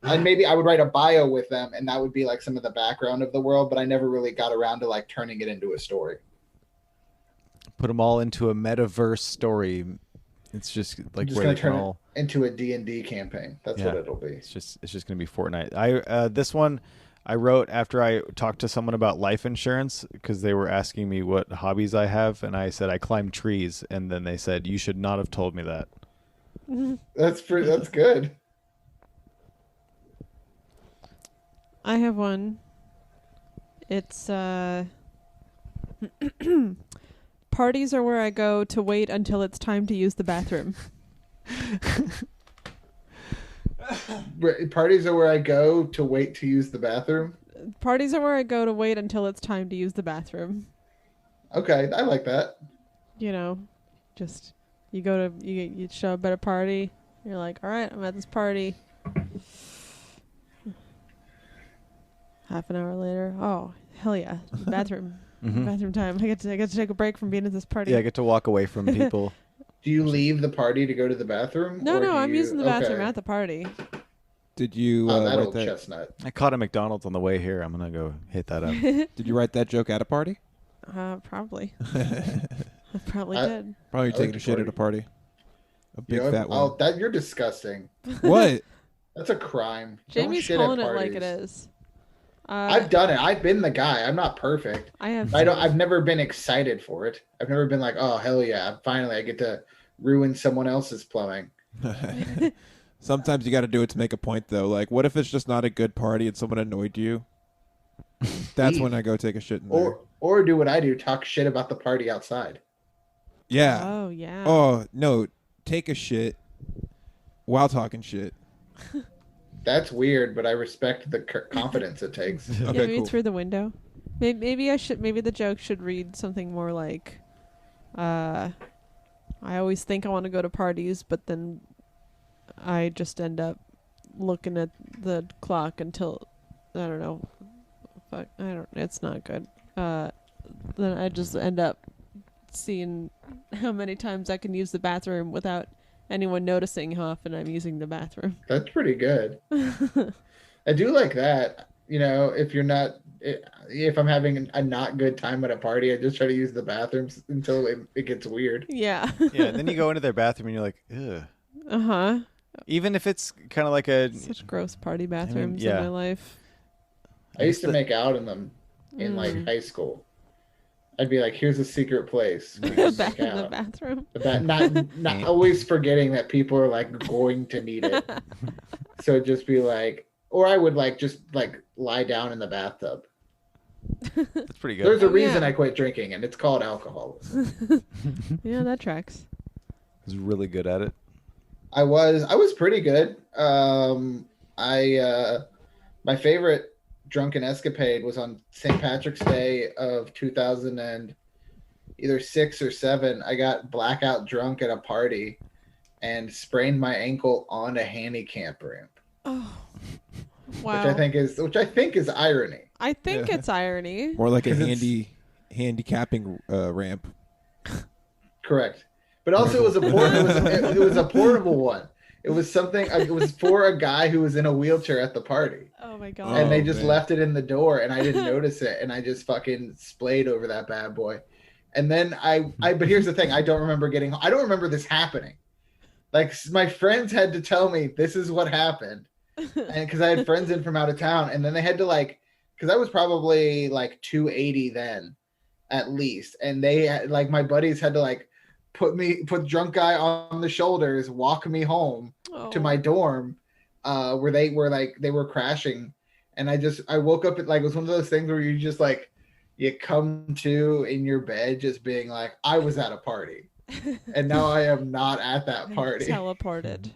and maybe I would write a bio with them, and that would be like some of the background of the world. But I never really got around to like turning it into a story. put them all into a metaverse story. It's just like I'm just where gonna they can turn all. it into a D&D campaign. That's Yeah. what it'll be. It's just gonna be Fortnite. This one I wrote after I talked to someone about life insurance because they were asking me what hobbies I have, and I said I climb trees, and then they said you should not have told me that. That's good. I have one. It's parties are where I go to wait until it's time to use the bathroom. Parties are where I go to wait to use the bathroom. Parties are where I go to wait until it's time to use the bathroom. Okay, I like that. You know, just you show up at a party. You're like, all right, I'm at this party. Half an hour later, oh hell yeah, bathroom, bathroom time. I get to take a break from being at this party. Yeah, I get to walk away from people. Do you leave the party to go to the bathroom? No, or do I'm you- using the bathroom okay. at the party. Did you Oh, that write old that? chestnut. I caught a McDonald's on the way here. I'm gonna go hit that up. Did you write that joke at a party? Probably. I probably I- did. Probably like taking the a shit at a party. A big fat one. You're disgusting. What? That's a crime. Don't Jamie's shit at calling it like it parties. is. I've done it. I've been the guy. I'm not perfect. I have. I've never been excited for it. I've never been like, oh hell yeah! Finally, I get to ruin someone else's plumbing. Sometimes you got to do it to make a point, though. Like, what if it's just not a good party and someone annoyed you? That's when I go take a shit in there. Or do what I do: talk shit about the party outside. Yeah. Oh yeah. Oh no, take a shit while talking shit. That's weird, but I respect the confidence it takes. Yeah, Okay, maybe cool. through the window. Maybe I should. Maybe the joke should read something more like, "I always think I want to go to parties, but then I just end up looking at the clock until I don't know. Fuck, I don't. It's not good. Then I just end up seeing how many times I can use the bathroom without anyone noticing how often I'm using the bathroom." That's pretty good. I do like that. You know, if I'm having a not good time at a party, I just try to use the bathrooms until it gets weird. Yeah. Yeah, and then you go into their bathroom and you're like, ugh. Uh-huh. Even if it's kind of like a Such gross party bathrooms yeah. in my life. I used to make out in them in like high school. I'd be like, "Here's a secret place." We can Back make in the out. bathroom. But that not always forgetting that people are like going to need it. So it'd just be like, or I would like just like lie down in the bathtub. That's pretty good. There's a Oh, reason yeah. I quit drinking, and it's called alcoholism. Yeah, that tracks. He's really good at it. I was pretty good. My favorite drunken escapade was on St. Patrick's Day of 2000 and either 6 or 7. I got blackout drunk at a party and sprained my ankle on a handicap ramp, Oh. Wow. which I think is irony. I think Yeah. it's irony. More like a 'Cause it's- handicapping ramp. Correct. But also it was a portable one. It was something. It was for a guy who was in a wheelchair at the party. Oh my god. And they Oh, just man. left it in the door, and I didn't notice it, and I just fucking splayed over that bad boy. And then but here's the thing: I don't remember this happening. Like my friends had to tell me this is what happened, and because I had friends in from out of town, and then they had to because I was probably like 280 then, at least, and they my buddies had to put drunk guy on the shoulders, walk me home to my dorm, where they were crashing, and I woke up at it was one of those things where you just you come to in your bed just being like, I was at a party, and now I am not at that party. Teleported.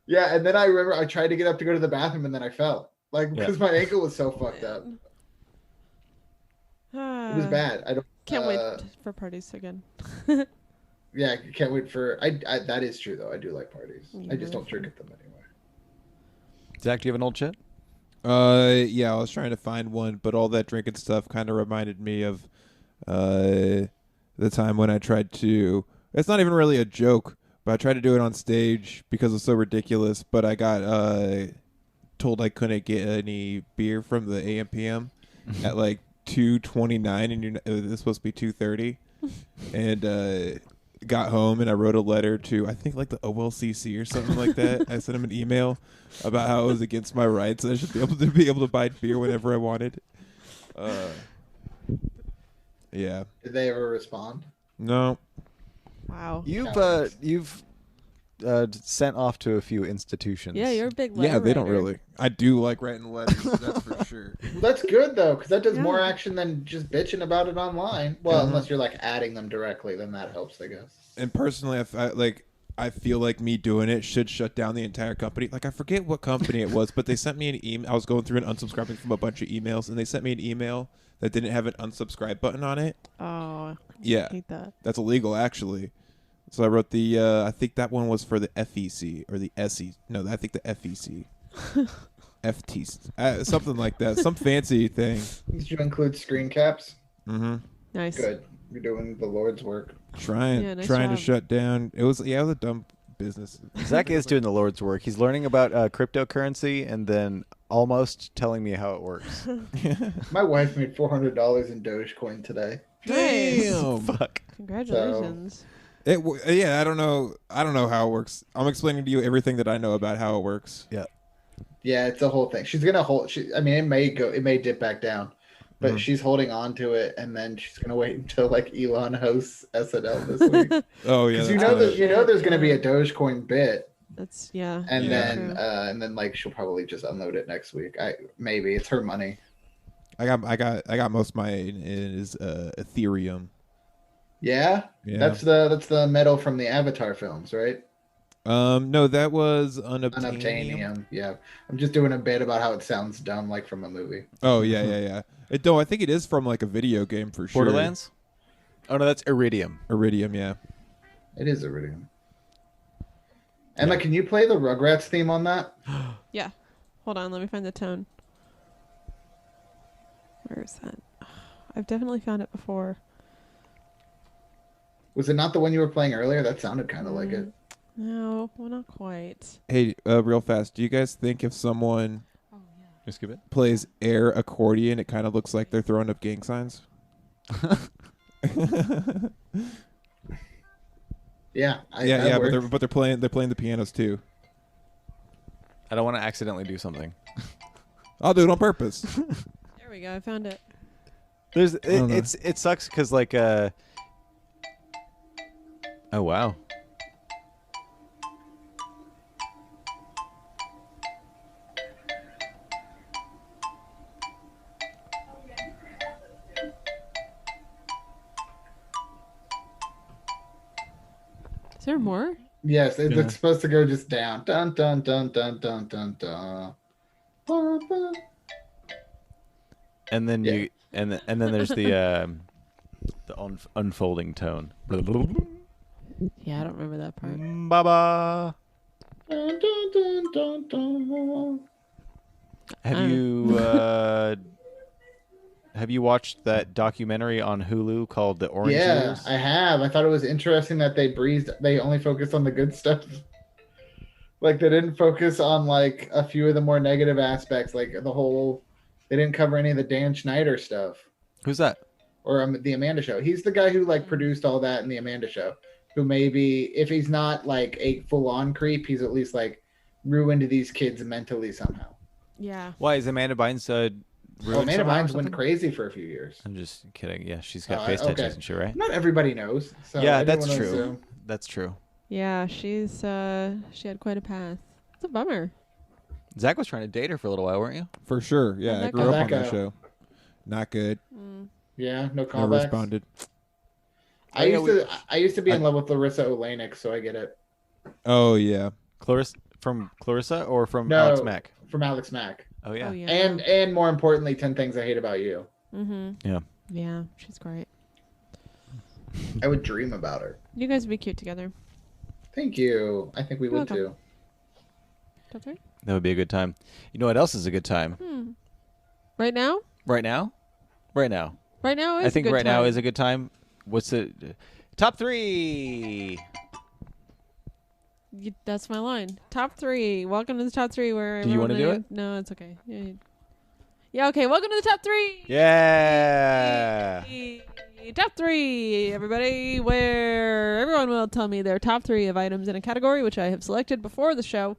Yeah, and then I remember I tried to get up to go to the bathroom, and then I fell because my ankle was so fucked up. It was bad. I don't. Can't wait for parties again. Yeah, can't wait for. I that is true though. I do like parties. You I just really don't drink at them anymore. Zach, do you have an old shit? Yeah, I was trying to find one, but all that drinking stuff kind of reminded me of the time when I tried to. It's not even really a joke, but I tried to do it on stage because it's so ridiculous. But I got told I couldn't get any beer from the AMPM at 2:29, and it was supposed to be 2:30, and got home and I wrote a letter to I think the OLCC or something like that. I sent him an email about how it was against my rights and I should be able to buy beer whenever I wanted. Yeah. Did they ever respond? No. Wow. You've sent off to a few institutions. Yeah, you're a big letter Yeah, they don't writer. really. I do like writing letters, that's for sure. Well, that's good though, because that does more Yeah. action than just bitching about it online. Well, unless you're adding them directly, then that helps, I guess. And personally, I feel like me doing it should shut down the entire company. I forget what company it was, but they sent me an email. I was going through and unsubscribing from a bunch of emails, and they sent me an email that didn't have an unsubscribe button on it. Oh, Yeah, I hate that. that's illegal, actually. So I wrote the, I think that one was for the FEC, or the SE. No, I think the FEC. FTC. Something like that. Some fancy thing. Did you include screen caps? Mm-hmm. Nice. Good. You're doing the Lord's work. Trying Yeah, nice to job. shut down. It was a dumb business. Zach is doing the Lord's work. He's learning about cryptocurrency and then almost telling me how it works. My wife made $400 in Dogecoin today. Damn. Fuck. Congratulations. Yeah, I don't know how it works. I'm explaining to you everything that I know about how it works. Yeah. Yeah, it's a whole thing. She's gonna hold. It may dip back down, but she's holding on to it, and then she's gonna wait until Elon hosts SNL this week. Oh yeah, Because that's good. there's gonna be a Dogecoin bit, That's yeah. and Yeah. then she'll probably just unload it next week. Maybe it's her money. I got most of my is Ethereum. Yeah, Yeah. that's the metal from the Avatar films, right? No, that was Unobtainium. Unobtainium. Yeah, I'm just doing a bit about how it sounds dumb, like from a movie. Oh yeah, yeah, yeah. No, I think it is from like a video game for sure. Borderlands? Oh no, that's Iridium. Iridium, yeah. It is Iridium. Emma, can you play the Rugrats theme on that? Yeah. Hold on, let me find the tone. Where is that? I've definitely found it before. Was it not the one you were playing earlier? That sounded kind of like it. No, well, not quite. Hey, real fast, do you guys think if someone Just give it. plays air accordion, it kind of looks like they're throwing up gang signs? Yeah, Yeah, works. but they're playing the pianos too. I don't want to accidentally do something. I'll do it on purpose. There we go. I found it. It sucks because like oh wow. Is there more? Yes, it's supposed to go just down. Dun dun dun dun dun dun dun. And then Yeah. you and then there's the unfolding tone. Yeah, I don't remember that part. Baba. Dun dun dun dun dun. Have you watched that documentary on Hulu called The Orange Yeah, Years? I have. I thought it was interesting that they only focused on the good stuff. Like they didn't focus on like a few of the more negative aspects, like they didn't cover any of the Dan Schneider stuff Who's that? or the Amanda Show. He's the guy who like produced all that in the Amanda Show. Who maybe if he's not like a full-on creep, he's at least like ruined these kids mentally somehow. Yeah. Why is Amanda Bynes ruined Amanda somehow or Bynes went something? crazy for a few years. I'm just kidding. Yeah, she's got Oh, face okay. tattoos and shit, right? Not everybody knows. So I Yeah, didn't that's wanna true. assume. That's true. Yeah, she had quite a path. It's a bummer. Zach was trying to date her for a little while, weren't you? For sure. Yeah, How'd I that grew go? up on How'd that that go? show. Not good. Yeah, no Never callbacks. responded. I used to be in love with Larissa Olenek, so I get it. Oh yeah. Clarissa or from No. Alex Mack? From Alex Mack. Oh yeah. Oh yeah. And more importantly, 10 Things I Hate About You. Yeah. Yeah, she's great. I would dream about her. You guys would be cute together. Thank you. I think we would Welcome. too. Don't they? That would be a good time. You know what else is a good time? Right now? Right now? Right now. Right now is I think a good right now time. is a good time. What's the top 3? That's my line. Top 3. Welcome to the top 3. Where Do you wanna do it? No, it's okay. Yeah. Okay. Welcome to the top 3. Yeah. Top 3, everybody. Where everyone will tell me their top 3 of items in a category which I have selected before the show.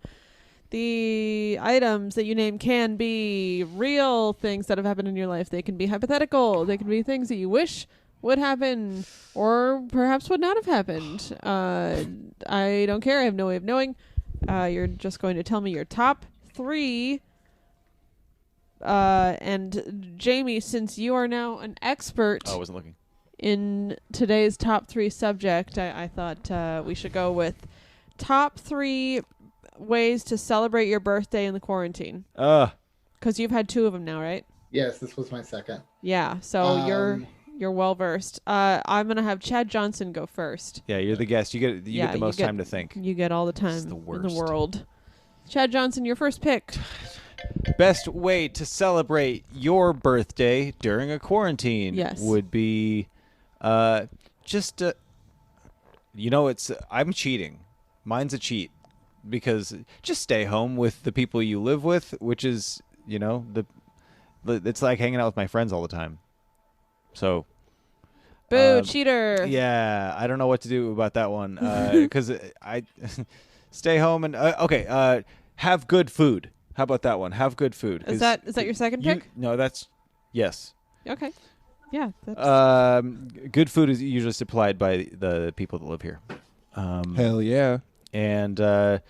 The items that you name can be real things that have happened in your life. They can be hypothetical. They can be things that you wish would happen or perhaps would not have happened. I don't care. I have no way of knowing. You're just going to tell me your top 3. And Jamie, since you are now an expert Oh, I wasn't looking. in today's top 3 subject, I thought we should go with top 3 ways to celebrate your birthday in the quarantine. Because you've had 2 of them now, right? Yes, this was my second. Yeah, so you're well versed. I'm gonna have Chad Johnson go first. Yeah, you're the guest. You get the most time to think. You get all the time This is the in worst. the world. Chad Johnson, your first pick. Best way to celebrate your birthday during a quarantine would be just I'm cheating. Mine's a cheat because just stay home with the people you live with, which is, it's like hanging out with my friends all the time. So Boo, cheater. Yeah, I don't know what to do about that one because I stay home and have good food. How about that one? Have good food. Is that your second pick? No, that's yes. Okay. Yeah. That's... Good food is usually supplied by the people that live here. Hell yeah. And I'm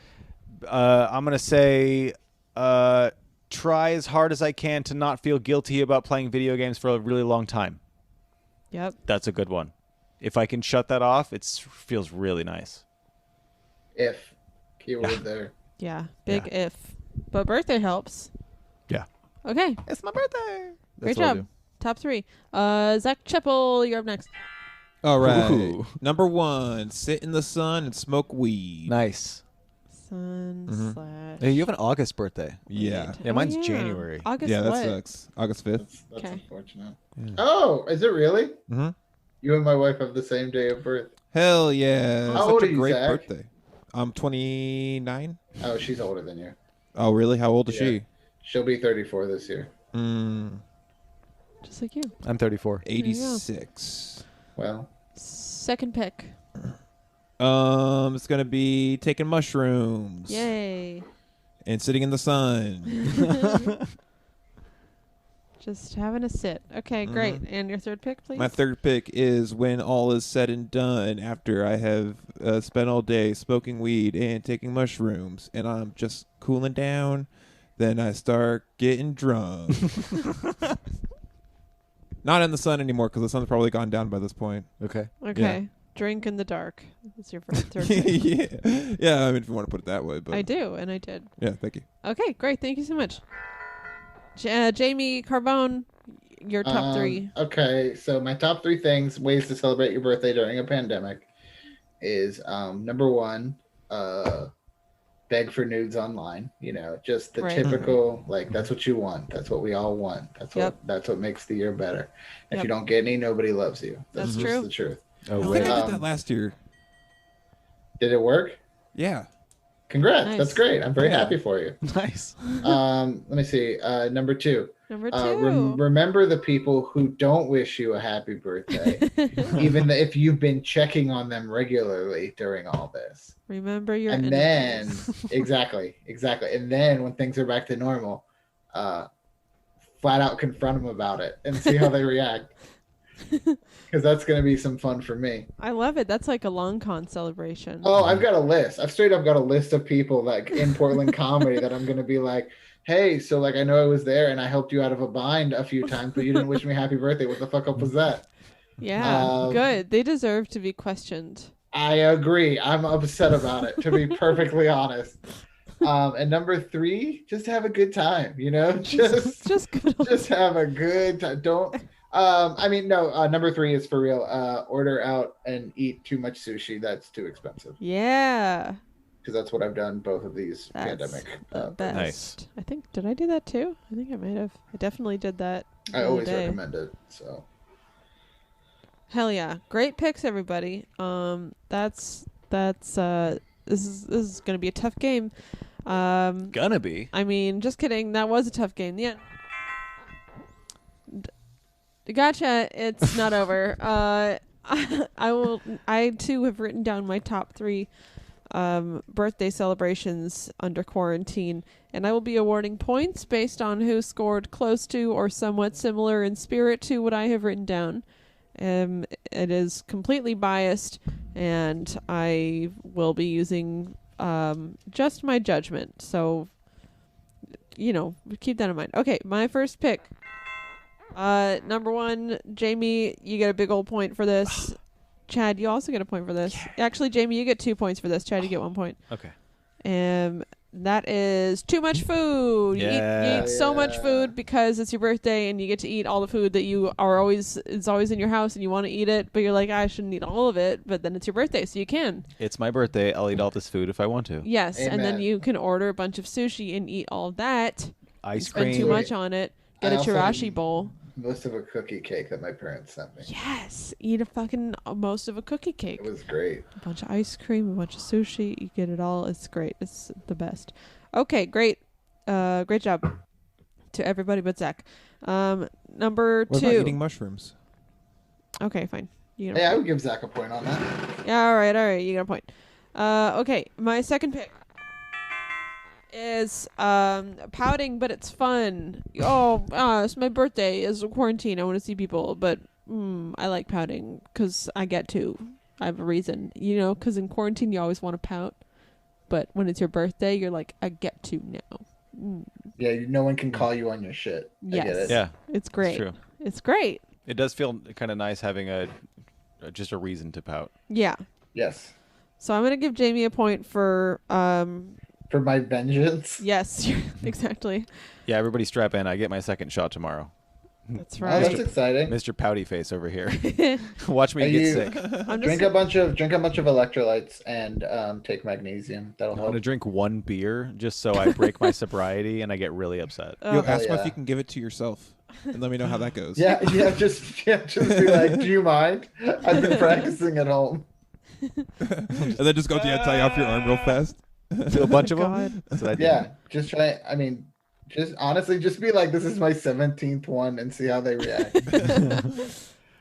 gonna say, try as hard as I can to not feel guilty about playing video games for a really long time. Yep. That's a good one. If I can shut that off, it feels really nice. If Keyword there. Yeah, big if. But birthday helps. Yeah. Okay, It's my birthday. great job. Top 3. Zach Chappell, you're up next. All right. Ooh. Number 1, sit in the sun and smoke weed. Nice. Sun slash. Hey, you have an August birthday. Yeah. Yeah, mine's January. August Yeah, that what? sucks. August 5th. That's Okay. unfortunate. Yeah. Oh, is it really? Mm-hmm. You and my wife have the same day of birth. Hell yeah. How Such old a are you, great Zach? birthday. I'm 29. Oh, she's older than you. Oh, really? How old is Yeah. she? She'll be 34 this year. Just like you. I'm 34. 86. Well, Second pick. It's gonna be taking mushrooms. Yay. And sitting in the sun. Just having a sit. Okay, great. And your third pick, please? My third pick is when all is said and done after I have spent all day smoking weed and taking mushrooms and I'm just cooling down. Then I start getting drunk. Not in the sun anymore because the sun's probably gone down by this point. Okay. Okay. Drink in the dark. That's your first third pick. yeah. I mean, if you want to put it that way, but I do, and I did. yeah, thank you. Okay, great. Thank you so much. Jamie Carbone, your top 3. Okay, so my top 3 things, ways to celebrate your birthday during a pandemic, is number 1, beg for nudes online. You know, just the Right. typical, like, that's what you want. That's what we all want. That's what makes the year better. If Yep. you don't get any, nobody loves you. That's just true. the truth. Oh, I think wait. I did that last year. Did it work? Yeah. Congrats. Nice. That's great. I'm very Yeah. happy for you. Nice. Let me see. Number 2. Number 2. Remember the people who don't wish you a happy birthday, even if you've been checking on them regularly during all this. Remember your And enemies. then exactly. And then when things are back to normal, flat out confront them about it and see how they react. Because that's going to be some fun for me. I love it. That's like a long con celebration. Oh, I've got a list. I've straight up got a list of people like in Portland comedy that I'm going to be like, hey, so like I know I was there and I helped you out of a bind a few times, but you didn't wish me happy birthday. What the fuck up was that? Yeah, good. They deserve to be questioned. I agree. I'm upset about it, to be perfectly honest. And number 3, just have a good time. You know, just good. just have a good time. Don't. Number 3 is for real. Order out and eat too much sushi. That's too expensive. Yeah. Because that's what I've done both of these That's pandemic. the best. Nice. I think, did I do that too? I think I might have. I definitely did that. the I other always day. recommend it. So Hell yeah. Great picks, everybody. This is gonna be a tough game. Gonna be. I mean, just kidding. That was a tough game. Yeah. Gotcha. It's not over. I too have written down my top 3 birthday celebrations under quarantine, and I will be awarding points based on who scored close to or somewhat similar in spirit to what I have written down. It is completely biased, and I will be using just my judgment. So, keep that in mind. Okay, my first pick. Number 1, Jamie, you get a big old point for this. Chad, you also get a point for this. Yeah. Actually, Jamie, you get 2 points for this. Chad, you get 1 point. Okay. That is too much food. You eat so much food because it's your birthday and you get to eat all the food that is always in your house and you want to eat it, but you're like, I shouldn't eat all of it, but then it's your birthday, so you can. It's my birthday. I'll eat all this food if I want to. Yes, Amen. and then you can order a bunch of sushi and eat all of that. Ice Spend cream. too much on it. Get I a also- chirashi bowl. most of a cookie cake that my parents sent me. Yes, eat a fucking most of a cookie cake. It was great. A bunch of ice cream, a bunch of sushi. You get it all. It's great. It's the best. Okay, great. Great job to everybody but Zach. Number What 2. about eating mushrooms? Okay, fine. You get a Hey, I point. would give Zach a point on that. Yeah, all right. You got a point. Okay, my second pick is pouting, but it's fun. It's my birthday. It's quarantine. I want to see people, but I like pouting because I get to. I have a reason, because in quarantine you always want to pout, but when it's your birthday, you're like, I get to now. Yeah, no one can call you on your shit. I get Yes. it. Yeah, It's great. it's true. It's great. It does feel kind of nice having just a reason to pout. Yeah. Yes. So I'm gonna give Jamie a point for For my vengeance. yes, exactly. Yeah, everybody strap in. I get my second shot tomorrow. That's Oh, right. that's exciting. Mr. Pouty Face over here. Watch me Are get you- sick. I'm just Drink a bunch of electrolytes and take magnesium. That'll I'm help. gonna drink one beer just so I break my sobriety and I get really upset. Oh, Yo, ask him yeah. if you can give it to yourself, and let me know how that goes. Yeah, just be like, do you mind? I've been practicing at home. And then just go to tie off your arm real fast. Do a bunch of God. them. That's what I did. Yeah, just try. I mean, just honestly, just be like, this is my 17th one, and see how they react.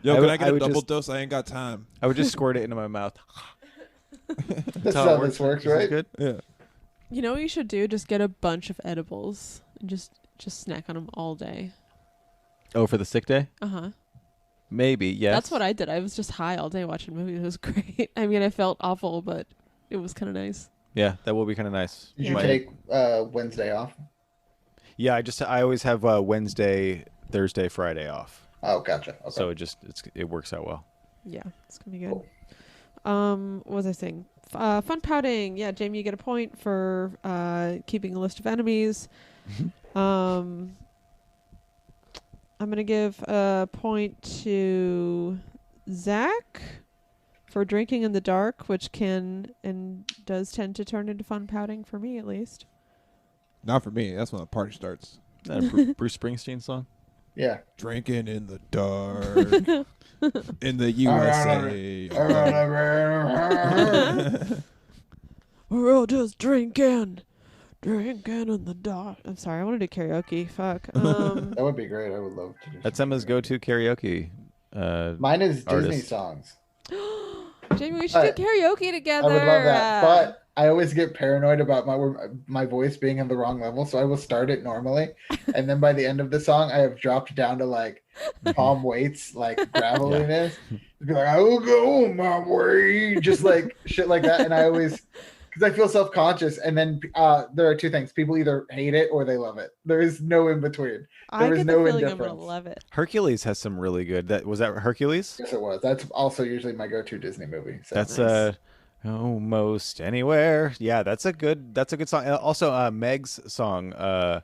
Yo, I can would- I get I a would double just- dose? I ain't got time. I would just squirt it into my mouth. That's how how it this works, Is this right? good? Yeah. You know what you should do? Just get a bunch of edibles and just snack on them all day. Oh, for the sick day? Uh-huh. Maybe, yes. That's what I did. I was just high all day watching movies. It was great. I mean, I felt awful, but it was kind of nice. Yeah, that will be kind of nice. Did you My- take Wednesday off? Yeah, I always have Wednesday, Thursday, Friday off. Oh, gotcha. Okay. So it works out well. Yeah, it's gonna be good. Cool. What was I saying? Fun pouting. Yeah, Jamie, you get a point for keeping a list of enemies. I'm gonna give a point to Zach for drinking in the dark, which can and does tend to turn into fun pouting for me, at least. Not for me. That's when the party starts. Is that a Bruce Springsteen song? Yeah. Drinking in the dark in the USA. We're all just drinking in the dark. I'm sorry, I want to do karaoke. Fuck. That would be great. I would love to do That's something Emma's like go-to karaoke. that. Mine is Disney artist. songs. Jamie, we should do karaoke together. I would love that. But I always get paranoid about my voice being on the wrong level, so I will start it normally, and then by the end of the song, I have dropped down to like Tom Waits, like graveliness. Be like, I will go my way, just like shit like that. And I always, because I feel self-conscious, and then there are two things: people either hate it or they love it. There is no in between. I There get is the no feeling I'm gonna indifference. love it. Hercules has some really good. Was that Hercules? Yes, it was. That's also usually my go-to Disney movie. So. That's Nice. Almost Anywhere. Yeah, that's a good song. Also, Meg's song. I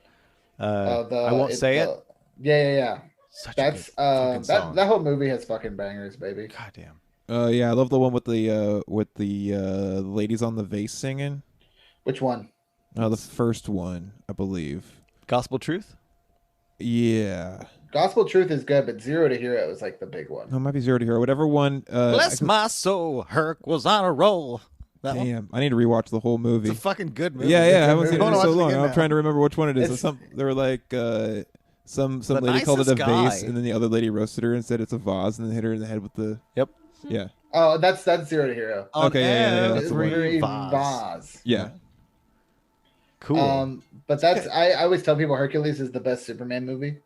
won't say it. Yeah. Such That's a good fucking song. that whole movie has fucking bangers, baby. God damn. Yeah, I love the one with the ladies on the vase singing. Which one? The first one, I believe. Gospel Truth. Yeah. Gospel Truth is good, but Zero to Hero is like the big one. No, it might be Zero to Hero. Whatever one. Bless my soul, Herc was on a roll. That one? Damn, I need to rewatch the whole movie. It's a fucking good movie. Yeah, I good haven't movie. seen it I in wanna so watch it long. again I'm now. trying to remember which one it is. It's- They were like some The lady called it a nicest vase, guy. and then the other lady roasted her and said it's a vase, and then hit her in the head with the. Yep. Yeah. Oh, that's Zero to Hero. Okay, yeah, that's the one. Every Vaz. vase. Yeah. Cool. But that's I always tell people Hercules is the best Superman movie.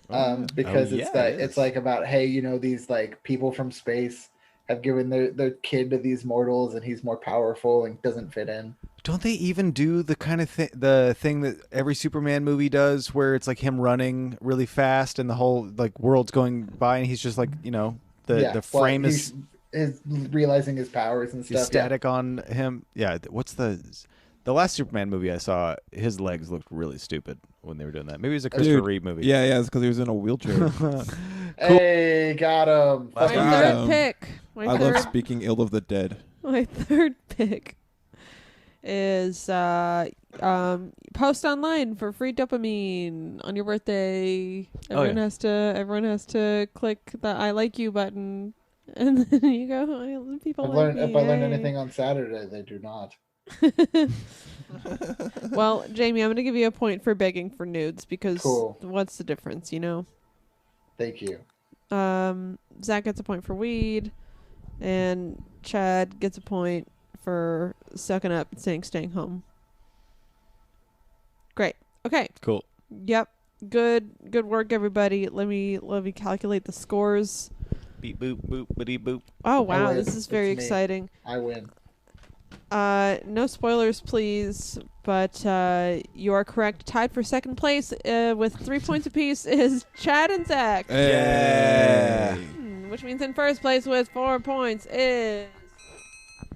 Because Oh, it's yeah, like it it's is. like about, hey, these like people from space have given their kid to these mortals, and he's more powerful and doesn't fit in. Don't they even do the kind of the thing that every Superman movie does, where it's like him running really fast and the whole like world's going by, and he's just like the frame is realizing his powers and stuff. static on him. Yeah. What's the last Superman movie I saw? His legs looked really stupid when they were doing that. Maybe it was a Christopher Dude, Reeve movie. Yeah, it's because he was in a wheelchair. Yeah. Hey, got him. My Got third him. pick. My I third love speaking ill of the dead. My third pick is post online for free dopamine on your birthday. Everyone has to click the I like you button, and then you go, people like me. If I learned yay." anything on Saturday, they do not. Well, Jamie, I'm going to give you a point for begging for nudes because Cool. what's the difference, Thank you. Zach gets a point for weed, and Chad gets a point for sucking up and saying staying home. Great. Okay. Cool. Yep. Good work, everybody. Let me calculate the scores. Beep boop boop bitty boop. Oh wow, win. this is very It's me. exciting. I win. No spoilers, please. But you are correct. Tied for second place with 3 points apiece is Chad and Zach. Yeah. Which means in first place with 4 points is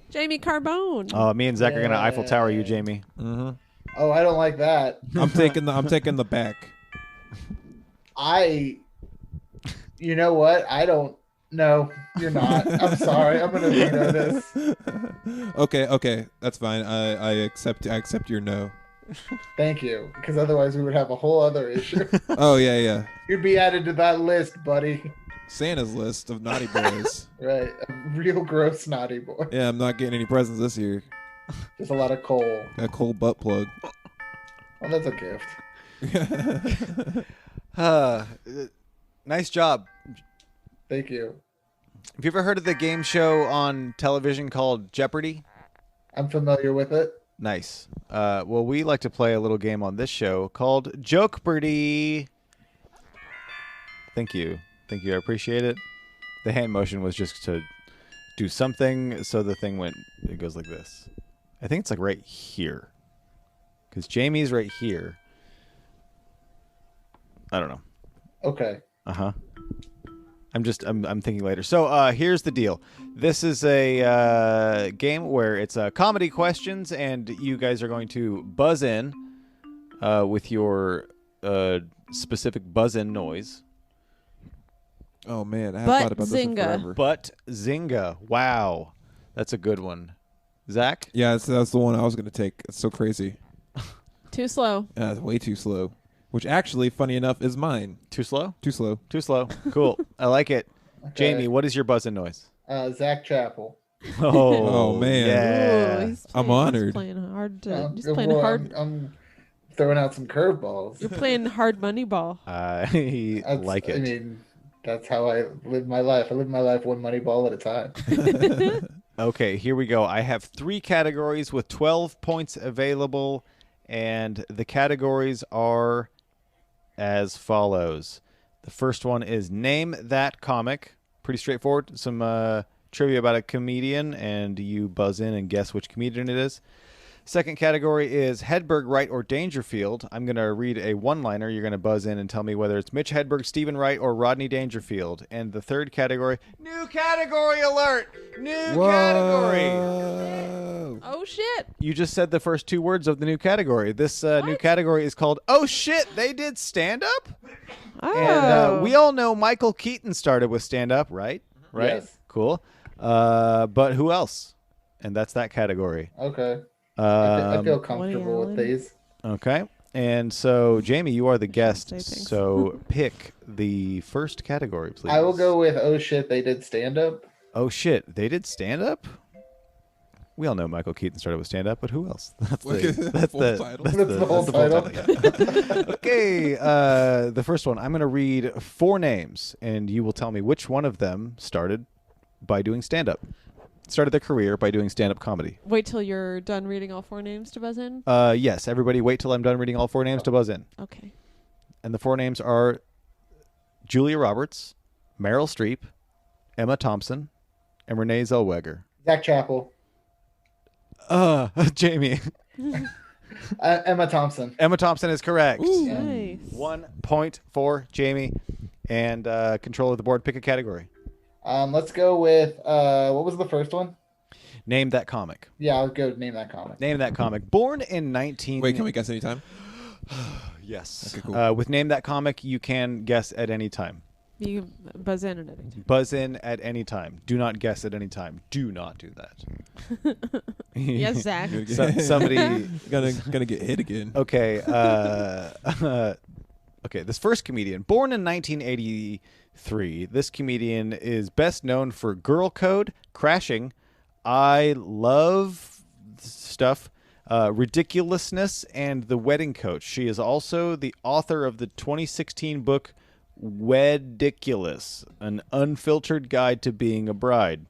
Jamie Carbone. Oh, me and Zach are gonna Eiffel Tower you, Jamie. Mm-hmm. Oh, I don't like that. I'm taking the back. You know what? I don't. No, you're not. I'm sorry. I'm gonna veto this. Okay, that's fine. I accept your no. Thank you, because otherwise we would have a whole other issue. Oh yeah. You'd be added to that list, buddy. Santa's list of naughty boys. Right, a real gross naughty boy. Yeah, I'm not getting any presents this year. Just a lot of coal. A cold butt plug. Well, that's a gift. Nice job. Thank you. Have you ever heard of the game show on television called Jeopardy? I'm familiar with it. Nice. Well, we like to play a little game on this show called Jokepardy. Thank you. I appreciate it. The hand motion was just to do something, so the thing it goes like this. I think it's like right here. Because Jamie's right here. I don't know. Okay. Uh-huh. I'm thinking later. So here's the deal. This is a game where it's comedy questions, and you guys are going to buzz in with your specific buzz-in noise. Oh man, I haven't thought about this in Zinga. forever. But Zynga. Wow. That's a good one. Zach? Yeah, that's the one I was gonna take. It's so crazy. Too slow. It's way too slow. Which actually, funny enough, is mine. Too slow? Too slow. Too slow. Cool. I like it. Okay. Jamie, what is your buzz-in noise? Zach Chappell. Oh, man. Yeah. Ooh, he's I'm playing- honored. He's playing hard. He's Well, playing hard. I'm throwing out some curveballs. You're playing hard money ball. I like it. I mean, that's how I live my life. I live my life one money ball at a time. Okay, here we go. I have 3 categories with 12 points available, and the categories are as follows. The first one is Name That Comic. Pretty straightforward. Some trivia about a comedian, and you buzz in and guess which comedian it is. Second category is Hedberg, Wright, or Dangerfield. I'm going to read a one-liner. You're going to buzz in and tell me whether it's Mitch Hedberg, Stephen Wright, or Rodney Dangerfield. And the third category, new category alert! New category! Oh shit! You just said the first 2 words of the new category. This new What? category is called Oh Shit, They Did Stand-Up? Oh. And we all know Michael Keaton started with stand-up, right? Right? Yes. Cool. But who else? And that's that category. Okay. I feel Um, comfortable with Allen. these. Okay. And so, Jamie, you are the guest. say things. So pick the first category, please. I will go with oh shit, they did stand up. Oh, shit. They did stand-up? We all know Michael Keaton started with stand-up, but who else? That's the Full title. That's the whole title. yeah. Okay. The first one. I'm going to read 4 names, and you will tell me which one of them started by doing stand-up. Started their career by doing stand-up comedy. Wait till you're done reading all 4 names to buzz in. Yes, everybody wait till I'm done reading all 4 names to buzz in. Okay. And the 4 names are Julia Roberts, Meryl Streep, Emma Thompson, and Renee Zellweger. Zach Chappell. Jamie. Emma Thompson. Emma Thompson is correct. Nice. 1 point for Jamie. And control of the board, pick a category. Let's go with what was the first one? Name that comic. Yeah, I'll go name that comic. Name that comic. Born in 19... Wait, can we guess anytime? Yes. Okay, cool. With Name That Comic, you can guess at any time. You buzz in and everything. Buzz in at any time. Do not guess at any time. Do not do that. Yes, Zach. Somebody... gonna get hit again. Okay. Okay, this first comedian, born in 1983, this comedian is best known for Girl Code, Crashing, I Love Stuff, Ridiculousness, and The Wedding Coach. She is also the author of the 2016 book Wediculous, an unfiltered guide to being a bride.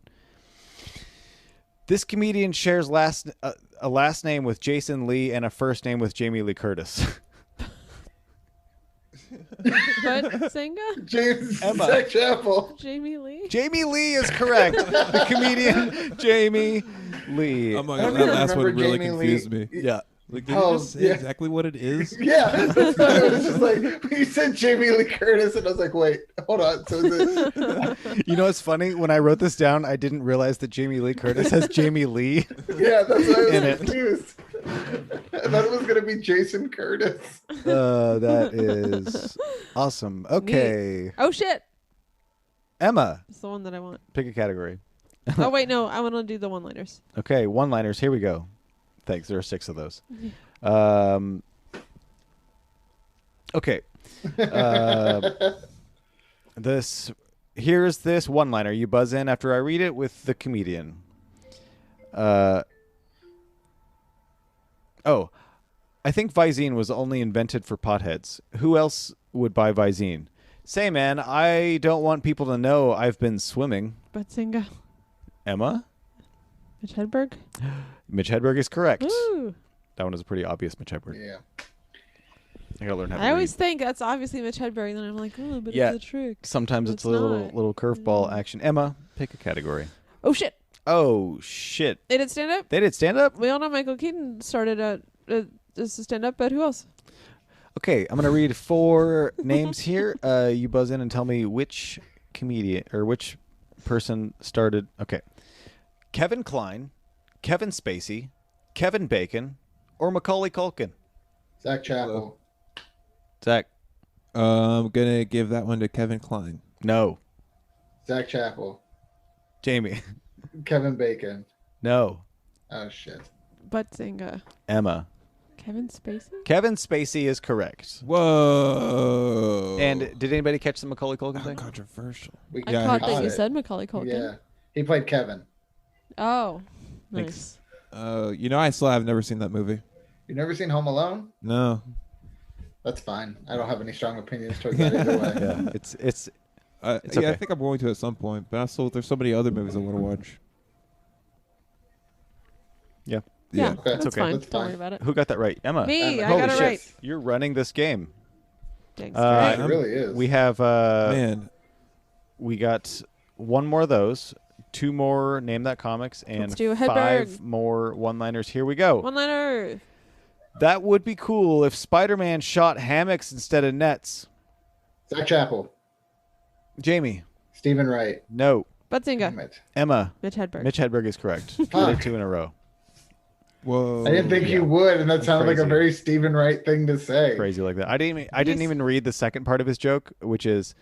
This comedian shares a last name with Jason Lee and a first name with Jamie Lee Curtis. What? Zinga? James Emma. Zach Chappell. Jamie Lee? Jamie Lee is correct. The comedian Jamie Lee. Oh my I god, don't that even last one remember really Jamie confused Lee. me. Yeah. Like, did you just say exactly what it is? Yeah, that's what it was just like when you said Jamie Lee Curtis, and I was like, wait, hold on. So You know what's funny? When I wrote this down, I didn't realize that Jamie Lee Curtis has Jamie Lee. yeah, that's why I In was it. confused. I thought it was gonna be Jason Curtis. That is awesome. Okay, Oh shit! Emma, It's the one that I want. pick a category. Oh wait, no, I want to do the one-liners. Okay, one-liners. Here we go. Thanks. There are 6 of those. Okay. Here's this one-liner. You buzz in after I read it with the comedian. I think Visine was only invented for potheads. Who else would buy Visine? Say, man, I don't want people to know I've been swimming. Batsinga. Emma? Mitch Hedberg. Mitch Hedberg is correct. Ooh. That one is a pretty obvious Mitch Hedberg. Yeah. I gotta learn how to I always read. think that's obviously Mitch Hedberg, and then I'm like, oh, but Yeah. it's a trick. Sometimes it's It's a little not. little curveball action. Emma, pick a category. Oh shit! Oh shit! They did stand up. They did stand up. We all know Michael Keaton started as a stand up, but who else? Okay, I'm gonna read 4 names here. You buzz in and tell me which comedian or which person started. Okay, Kevin Kline, Kevin Spacey, Kevin Bacon, or Macaulay Culkin. Zach Chappell. Zach, I'm gonna give that one to Kevin Kline. no. Zach Chappell. Jamie, Kevin Bacon. no. Oh shit. Batsinga. Emma, Kevin Spacey. Kevin Spacey is correct. Whoa! And did anybody catch the Macaulay Culkin thing? Controversial. We I Yeah, I caught heard that you it. said Macaulay Culkin. Yeah. He played Kevin. Oh, Thanks. nice. You know, I still have never seen that movie. You never seen Home Alone? No. That's fine. I don't have any strong opinions towards that either way. Yeah, it's It's Yeah, okay. I think I'm going to at some point, but also there's so many other movies I want to watch. yeah. Yeah, Okay. that's okay. fine. That's Don't fine. worry about it. Who got that right? Emma. Me, I Holy got it shit. right. You're running this game. Thanks. Uh, great. It really is. We have Man, we got 1 more of those, 2 more Name That Comics, and Let's do a 5 Hedberg. more one-liners. Here we go. One-liner. That would be cool if Spider-Man shot hammocks instead of nets. Zach Chappell. Jamie, Stephen Wright. no. Batsinga. Damn it. Emma, Mitch Hedberg. Mitch Hedberg is correct. You Fuck. did 2 in a row. whoa! I didn't think you would, and that sounded like a Crazy. very Stephen Wright thing to say. Crazy like that. I didn't Yes. even read the second part of his joke, which is,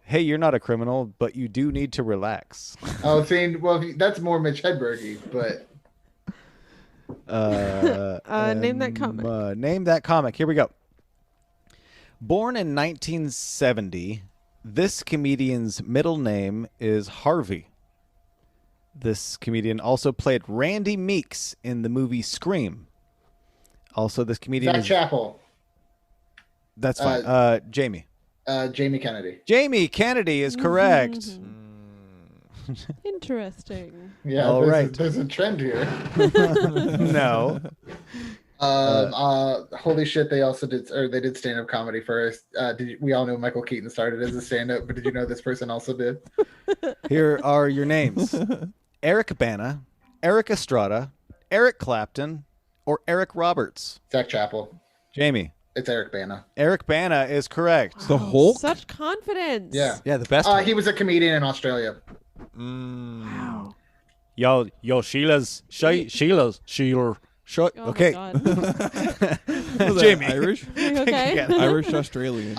"Hey, you're not a criminal, but you do need to relax." Oh, see, well, that's more Mitch Hedbergy, but Name that comic. Name that comic. Here we go. Born in 1970, this comedian's middle name is Harvey. This comedian also played Randy Meeks in the movie Scream. Also, this comedian Zach is... Chappell. That's fine. Jamie. Jamie Kennedy. Jamie Kennedy is correct. Mm-hmm. Interesting. Yeah, All right. There's a trend here. No. Holy shit! They also did stand-up comedy first. We all know Michael Keaton started as a stand-up, but did you know this person also did? Here are your names. Eric Bana, Eric Estrada, Eric Clapton, or Eric Roberts. Zach Chappell. Jamie. It's Eric Bana. Eric Bana is correct. The Hulk? Such confidence. Yeah. Yeah, the best. He was a comedian in Australia. Wow. Yo, Sheila. Oh Okay. My God. Was that Jamie. Irish, Are you okay? Irish, Australian.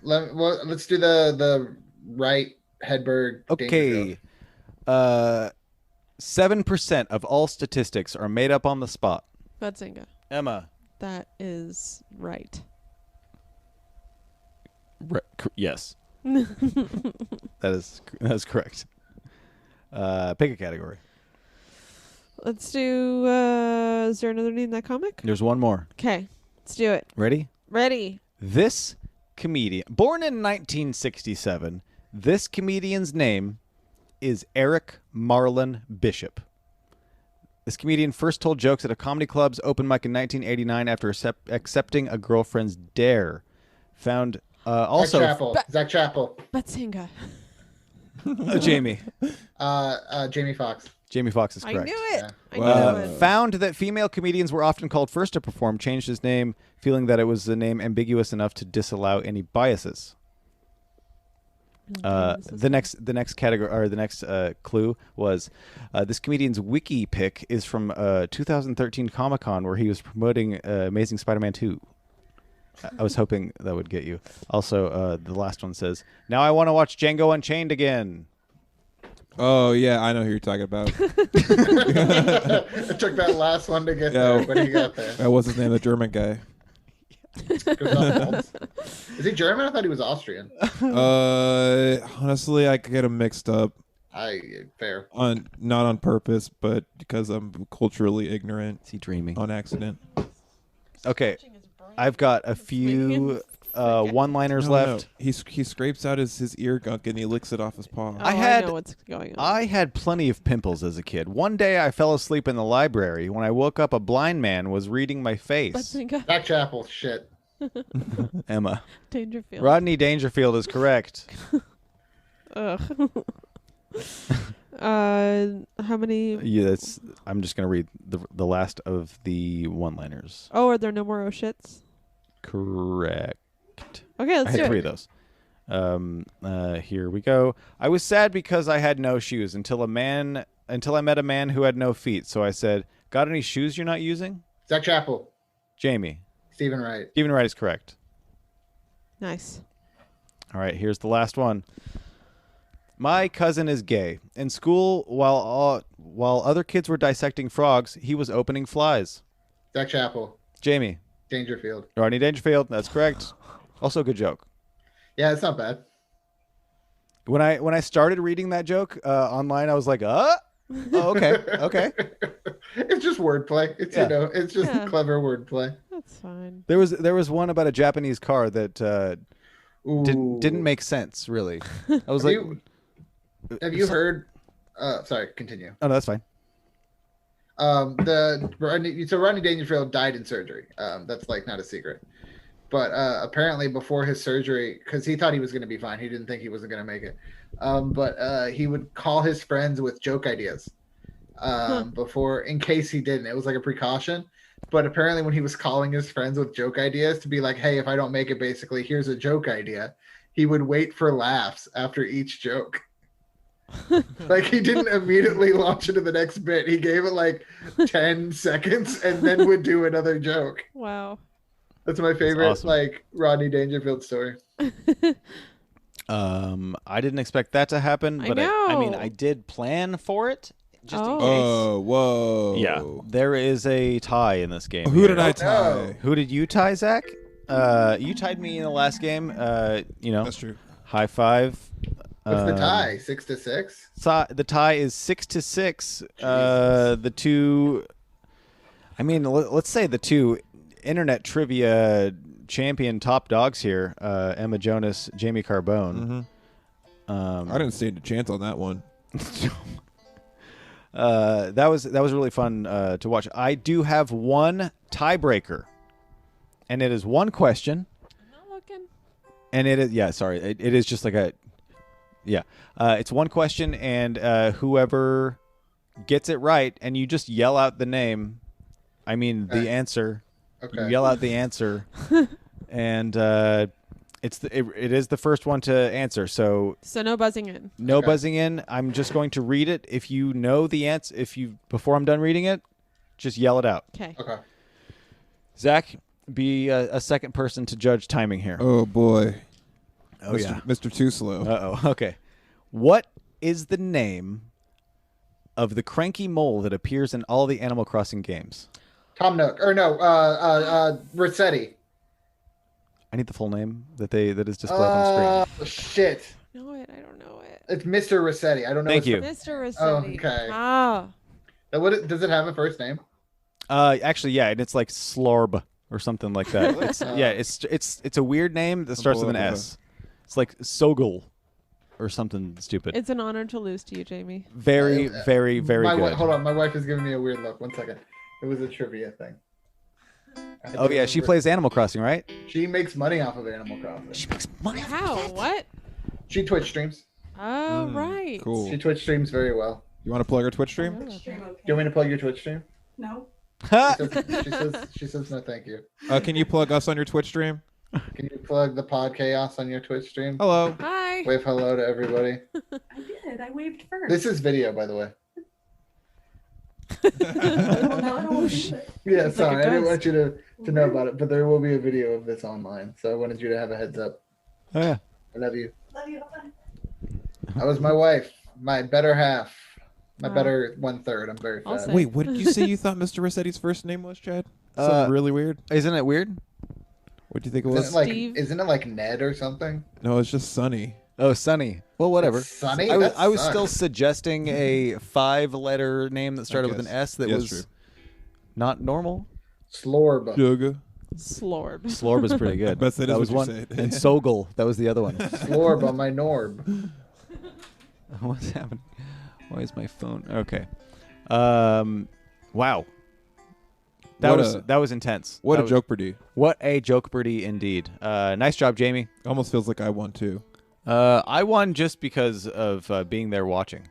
Let's do the Wright Hedberg. Okay. 7% of all statistics are made up on the spot. Batsinga. Emma. That is right. Yes. That is correct. Pick a category. Let's do. Is there another name in that comic? There's one more. Okay, let's do it. Ready? Ready. This comedian, born in 1967, this comedian's name is Eric Marlon Bishop. This comedian first told jokes at a comedy club's open mic in 1989 after accepting a girlfriend's dare. Found also Zach Chappell. Batsinga. Jamie. Jamie Foxx. Jamie Foxx is I correct. knew it. Yeah. I Wow. knew it. Found that female comedians were often called first to perform, changed his name, feeling that it was a name ambiguous enough to disallow any biases. The next category or the next clue was this comedian's wiki pick is from 2013 Comic-Con where he was promoting Amazing Spider-Man 2. I was hoping that would get you. Also, the last one says, "Now I want to watch Django Unchained again." Oh yeah, I know who you're talking about. It took that last one to get there, but he got there. What's his name? The German guy. Is he German? I thought he was Austrian. Honestly, I get them mixed up. Fair. Not on purpose, but because I'm culturally ignorant Is he dreaming? on accident. Okay, I've got a few one-liners left. No. He scrapes out his ear gunk and he licks it off his paw. I know what's going on. I had plenty of pimples as a kid. One day I fell asleep in the library. When I woke up, a blind man was reading my face. Back Chappell. Shit. Emma. Dangerfield. Rodney Dangerfield is correct. Ugh. How many? Yeah, I'm just going to read the last of the one-liners. Oh, are there no more oh shits? Correct. Okay, I let's had do 3 it. of those. Here we go. I was sad because I had no shoes until I met a man who had no feet. So I said, "Got any shoes you're not using?" Zach Chappell. Jamie. Stephen Wright. Stephen Wright is correct. Nice. All right, here's the last one. My cousin is gay. In school, while other kids were dissecting frogs, he was opening flies. Zach Chappell. Jamie. Dangerfield. Rodney Dangerfield. That's correct. Also a good joke. Yeah, it's not bad. When I started reading that joke online, I was like, oh, okay, okay. It's just wordplay. It's it's just clever wordplay. That's fine. There was one about a Japanese car that Ooh. didn't make sense really. I was like, have you heard? Sorry, continue. Oh no, that's fine. Rodney Dangerfield died in surgery. That's like not a secret. But apparently before his surgery, because he thought he was going to be fine, he didn't think he wasn't going to make it. But he would call his friends with joke ideas before, in case he didn't. It was like a precaution. But apparently when he was calling his friends with joke ideas to be like, hey, if I don't make it, basically, here's a joke idea, he would wait for laughs after each joke. Like he didn't immediately launch into the next bit. He gave it like 10 seconds and then would do another joke. Wow. That's my favorite, awesome. like Rodney Dangerfield story. I didn't expect that to happen, but I mean, I did plan for it just in case. Oh, whoa. Yeah, there is a tie in this game. Who did I Oh, tie? no. Who did you tie, Zach? You tied me in the last game. That's true. High five. What's the tie? 6-6? The tie is 6-6. The two. I mean, let's say the two internet trivia champion top dogs here, Emma Jonas, Jamie Carbone. Mm-hmm. I didn't stand a chance on that one. That was really fun to watch. I do have one tiebreaker, and it is one question. I'm not looking. And it is it is just like it's one question, and whoever gets it right, and you just yell out the name. I mean the answer. Okay. You yell out the answer, and it is the first one to answer. So no buzzing in. no Okay. buzzing in. I'm just going to read it. If you know the answer, before I'm done reading it, just yell it out. Okay. Okay. Zach, be a second person to judge timing here. Oh, boy. Oh, Mr. Too Slow. Uh-oh. Okay. What is the name of the cranky mole that appears in all the Animal Crossing games? Tom Nook. Or no, Rossetti. I need the full name that is displayed on screen. Shit. I don't know it. It's Mr. Rossetti. I don't know. Thank his you. Mr. Rossetti. okay. Ah. Does it have a first name? Actually, yeah, and it's like Slorb or something like that. It's a weird name that starts with an S. It's like Sogel or something stupid. It's an honor to lose to you, Jamie. Very, very, very good. Hold on, my wife is giving me a weird look. 1 second. It was a trivia thing. Oh yeah, she plays Animal Crossing, right? She makes money off of Animal Crossing. She makes money. How? What? She Twitch streams. Oh, right. Cool. She Twitch streams very well. You want to plug her Twitch stream? Oh, okay. Do you want me to plug your Twitch stream? No. She says no, thank you. Can you plug us on your Twitch stream? Can you plug the Podchaost on your Twitch stream? Hello. Hi. Wave hello to everybody. I did. I waved first. This is video, by the way. Well, now I don't want to do it. Yeah, It's sorry, like a I didn't ghost. want you to know about it, but there will be a video of this online, so I wanted you to have a heads up. Oh, yeah. I love you. Love you. Bye. That was my wife, my better half, my Wow. better 1/3. I'm very I'll fat. say. Wait, what did you say you thought Mr. Rossetti's first name was, Chad? Uh, Something really weird? Isn't it weird? What do you think it Isn't was? it like Steve? isn't it like Ned or something? No, it's just Sunny. Oh, Sunny. Well, whatever. Sunny? I was, That I was sucks. still suggesting a 5-letter name that started with an guess. S that Yeah, was true. not normal. Slorb. Sugar. Slorb. Slorb was pretty good. Best that is was what one. you said. And Sogel, that was the other one. Slorb on my Norb. What's happening? Why is my phone? Okay. Wow. That was intense. What That a was- joke, Purdue. What a joke birdie indeed. Nice job, Jamie. Almost feels like I won too. I won just because of being there watching.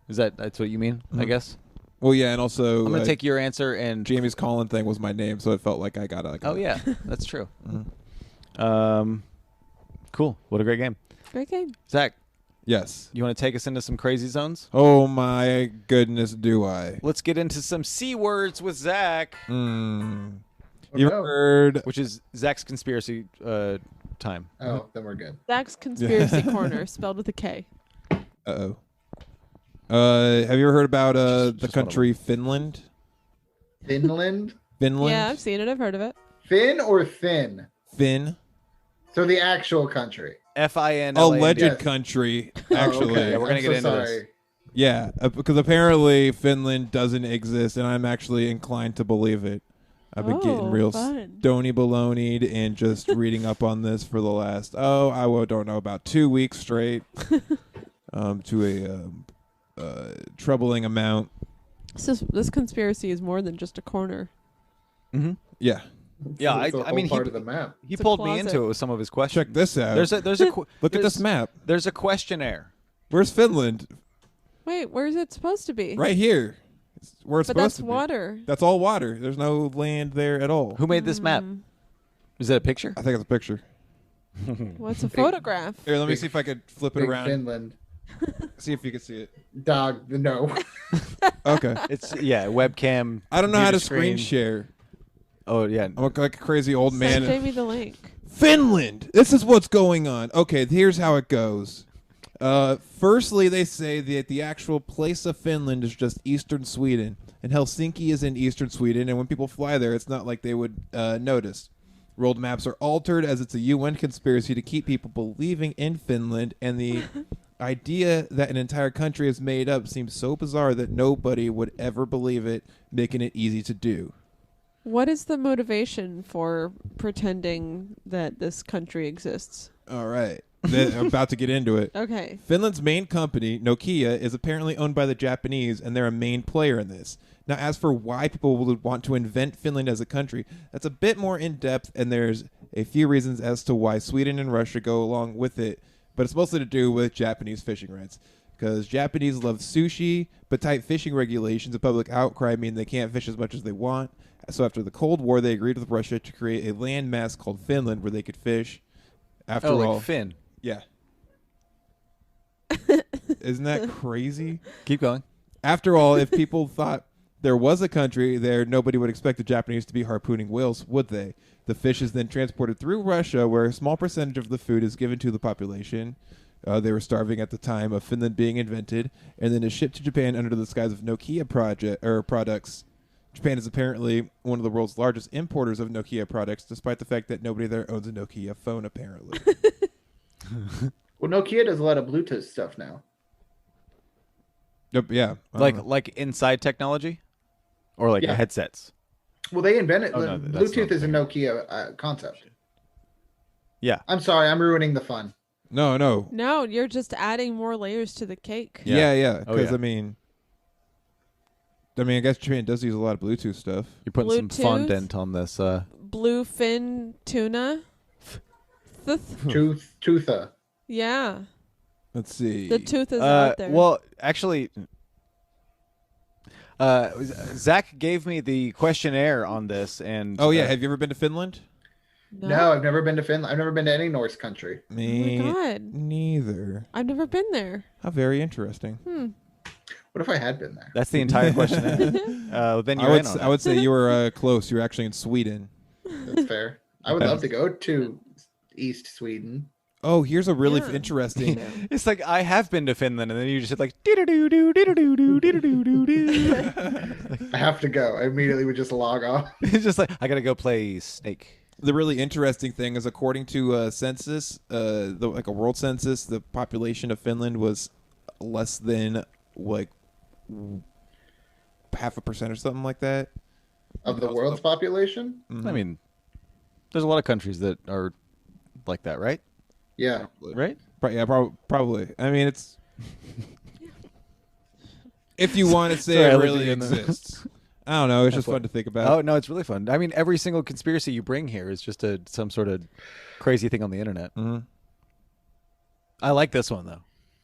That's what you mean? I Mhm. guess. Well, yeah, and also I'm gonna take your answer and. Jamie's Colin thing was my name, so it felt like I got it. Oh yeah, that's true. Mhm. Cool. What a great game, Great game. Zach. Yes. You want to take us into some crazy zones? Oh my goodness, do I? Let's get into some C words with Zach, Mm. Oh, You no. heard? which is Zach's conspiracy time. Oh, then we're good. Zach's Conspiracy Corner, spelled with a K. Uh-oh. Have you ever heard about the just country Finland? Finland? Finland? Yeah, I've seen it. I've heard of it. Fin or thin? Finn? So the actual country. FIN. Alleged Yes. country, Oh, actually. okay. Yeah, we're gonna I'm get into sorry. this. Yeah, because apparently Finland doesn't exist, and I'm actually inclined to believe it. I've been getting Oh, real fun. stony baloneyed and just reading up on this for the last, don't know, about 2 weeks straight to a troubling amount. This conspiracy is more than just a corner. Mm-hmm. Yeah. Yeah, It's a I mean, whole part of the map. He It's a pulled me closet. into it with some of his questions. Check this out. There's a Look at this map. There's a questionnaire. Where's Finland? Wait, where's it supposed to be? Right here. It's where it's But supposed that's to be. water. That's all water. There's no land there at all. Who made this map? Mm. Is that a picture? I think it's a picture. What's a photograph? Here, let me Big- see if I could flip it Big around. Finland. See if you can see it. Dog, no. Okay. It's webcam. I don't know how to computer screen share. Oh yeah. I'm like a crazy old Send man. Jamie the link. Finland. This is what's going on. Okay, here's how it goes. Firstly, they say that the actual place of Finland is just eastern Sweden, and Helsinki is in eastern Sweden. And when people fly there, it's not like they would notice. World maps are altered as it's a UN conspiracy to keep people believing in Finland, and the idea that an entire country is made up seems so bizarre that nobody would ever believe it, making it easy to do. What is the motivation for pretending that this country exists? All right. I'm about to get into it. Okay. Finland's main company, Nokia, is apparently owned by the Japanese, and they're a main player in this. Now, as for why people would want to invent Finland as a country, that's a bit more in-depth, and there's a few reasons as to why Sweden and Russia go along with it, but it's mostly to do with Japanese fishing rights. Because Japanese love sushi, but tight fishing regulations and public outcry mean they can't fish as much as they want. So after the Cold War, they agreed with Russia to create a land mass called Finland where they could fish. After all, like Finn. yeah. Isn't that crazy? Keep going. After all, if people thought there was a country there, nobody would expect the Japanese to be harpooning whales, would they? The fish is then transported through Russia, where a small percentage of the food is given to the population. They were starving at the time of Finland being invented, and then is shipped to Japan under the disguise of Nokia products. Japan is apparently one of the world's largest importers of Nokia products, despite the fact that nobody there owns a Nokia phone, apparently. Well, Nokia does a lot of Bluetooth stuff now. Yep, yeah. I don't know. Like inside technology, or like Yeah. headsets. Well, they invented Oh, no, that's Bluetooth not is a Nokia concept. Yeah. I'm sorry, I'm ruining the fun. No. No, you're just adding more layers to the cake. Yeah. Yeah. Oh, Because, yeah. I mean, I guess Japan does use a lot of Bluetooth stuff. You're putting some Bluetooth? fondant on this. Bluefin tuna. Tootha. Yeah. Let's see. The tooth is out there. Well, actually, Zach gave me the questionnaire on this, and Oh yeah, have you ever been to Finland? No, I've never been to Finland. I've never been to any Norse country. Me Oh my God. neither. I've never been there. How very interesting. What if I had been there? that's the entire questionnaire. Then you're in on it. I would say you were close. You're actually in Sweden. That's fair. I would love to go to East Sweden. Oh, here's a really Yeah. interesting. It's like I have been to Finland, and then you just said like doo-doo-doo, doo-doo-doo, doo-doo-doo. I have to go. I immediately would just log off. It's just like I gotta go play Snake. The really interesting thing is, according to census, like a world census, the population of Finland was less than like 0.5% or something like that. Of the world's population? I mean, there's a lot of countries that are like that, right? Yeah. Right? Yeah, probably. I mean, it's if you want to say Sorry, I it lived really in the- exists. I don't know. It's just fun to think about. Oh no, it's really fun. I mean, every single conspiracy you bring here is just some sort of crazy thing on the internet. Mhm. I like this one though,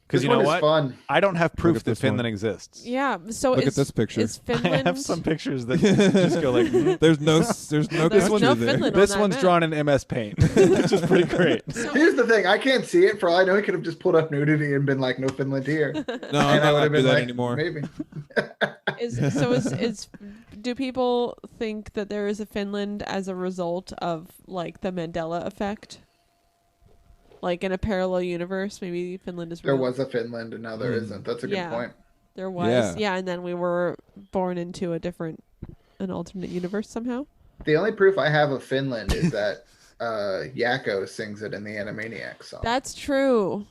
because This you know one is what? fun. I don't have proof at that this one. Finland exists. Yeah. So Look at is, this picture. Is I Finland? have some pictures that just go like. There's no There's country no there. Finland on This that one's map. drawn in MS Paint, which is pretty great. Here's the thing. I can't see it. For all I know, he could have just pulled up nudity and been like, no Finland here. No, I'm And not I would allowed have to do been that like, anymore. maybe. Is do people think that there is a Finland as a result of like the Mandela effect? Like in a parallel universe, maybe Finland is There real. was a Finland and now there isn't. That's a good Yeah. point. There was. Yeah. Yeah, and then we were born into an alternate universe somehow. The only proof I have of Finland is that Yakko sings it in the Animaniacs song. That's true.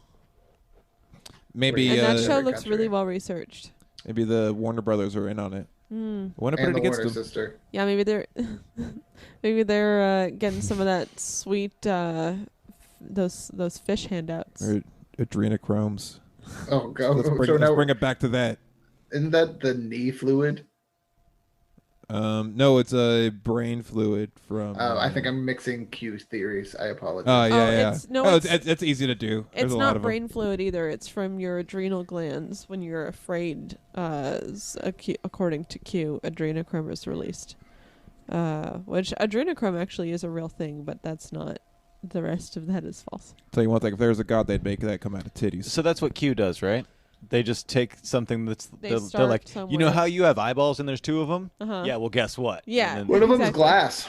Maybe And that uh, show every looks country. really well researched. maybe the Warner Brothers are in on it. I want to put and it the against Warner them. sister. Yeah, maybe they're getting some of that sweet those fish handouts. Or adrenochromes. Oh, go. Let's So now, bring it back to that. isn't that the knee fluid? No, it's a brain fluid from. I think I'm mixing Q theories. I apologize. Oh yeah, Oh, yeah. it's- no, oh, it's- it's easy to do. There's It's a lot not of brain fluid either. It's from your adrenal glands when you're afraid. According to Q, adrenochrome is released. Which adrenochrome actually is a real thing, but that's not. The rest of that is false. them. Tell you one thing: if there was a god, they'd make that come out of titties. So that's what Q does, right? They just take something that's They they're start like, you know somewhere. how you have eyeballs and there's two of them? Uh-huh. Yeah, well, guess what? Yeah. And One of them is Exactly. glass.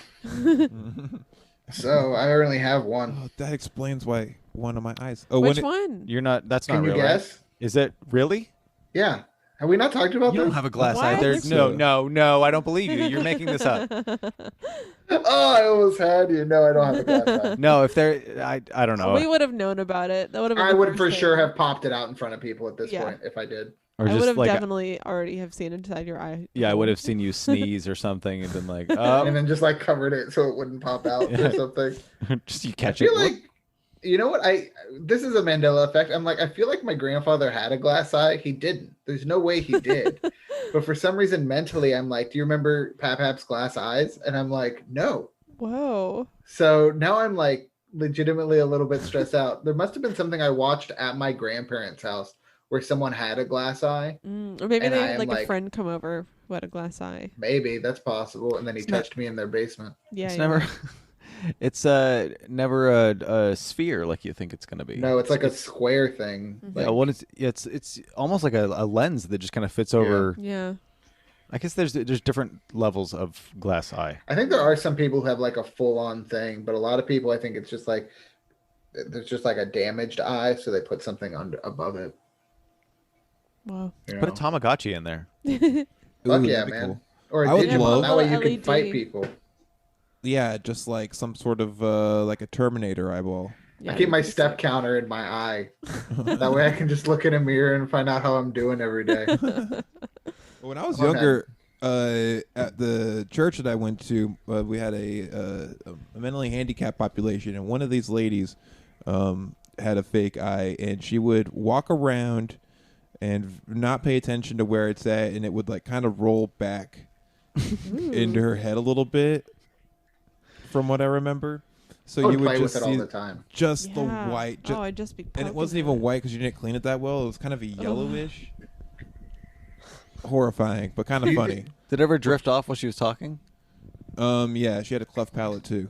So I only have one. Oh, that explains why one of my eyes. Oh, Which when one? you're not. That's Can not you real. Right? guess? Is it really? Yeah. Have we not talked about You this? don't have a glass What? eye. There. So- No. I don't believe you. You're making this up. Oh, I almost had you. No, I don't have a glass eye. No, if there, I don't know. We would have known about it. That would have been I the would first for thing. sure have popped it out in front of people at this Yeah. point if I did. or I would just have like, definitely already have seen inside your eye. yeah, I would have seen you sneeze or something and been like, And oh, then just like covered it so it wouldn't pop out Yeah. or something. just you I catch it. feel like, you know what? This is a Mandela effect. I'm like, I feel like my grandfather had a glass eye. He didn't. There's no way he did. But for some reason, mentally, I'm like, do you remember Pap's glass eyes? And I'm like, no. Whoa. So now I'm like legitimately a little bit stressed out. There must have been something I watched at my grandparents' house where someone had a glass eye. Or maybe And they I had am like a like- friend come over who had a glass eye. Maybe that's possible. And then he It's not- touched me in their basement. Yeah. It's yeah. never. It's never a sphere like you think it's gonna be. No, it's like a square thing. Mhm. Yeah, Like, well, it's almost like a lens that just kind of fits over. Yeah. I guess there's different levels of glass eye. I think there are some people who have like a full on thing, but a lot of people, I think it's just like there's just like a damaged eye, so they put something under above it. Wow. You Put a know? Tamagotchi in there. Fuck Ooh, yeah, that'd be man. cool. Or a I would Digimon. love- That way you LED. can fight people. Yeah, just like some sort of like a Terminator eyeball. Yeah, I keep my it's step sick. counter in my eye. That way I can just look in a mirror and find out how I'm doing every day. When I was Okay. younger, at the church that I went to, we had a mentally handicapped population, and one of these ladies had a fake eye, and she would walk around and not pay attention to where it's at, and it would like kind of roll back into her head a little bit, from what I remember. So I would you would play just with it all see the time. just the Yeah. white. Oh, I'd just be. And poking it wasn't at even it. white because you didn't clean it that well. It was kind of a yellowish. Horrifying, but kind of funny. Did it ever drift off while she was talking? Yeah, she had a cleft palate too.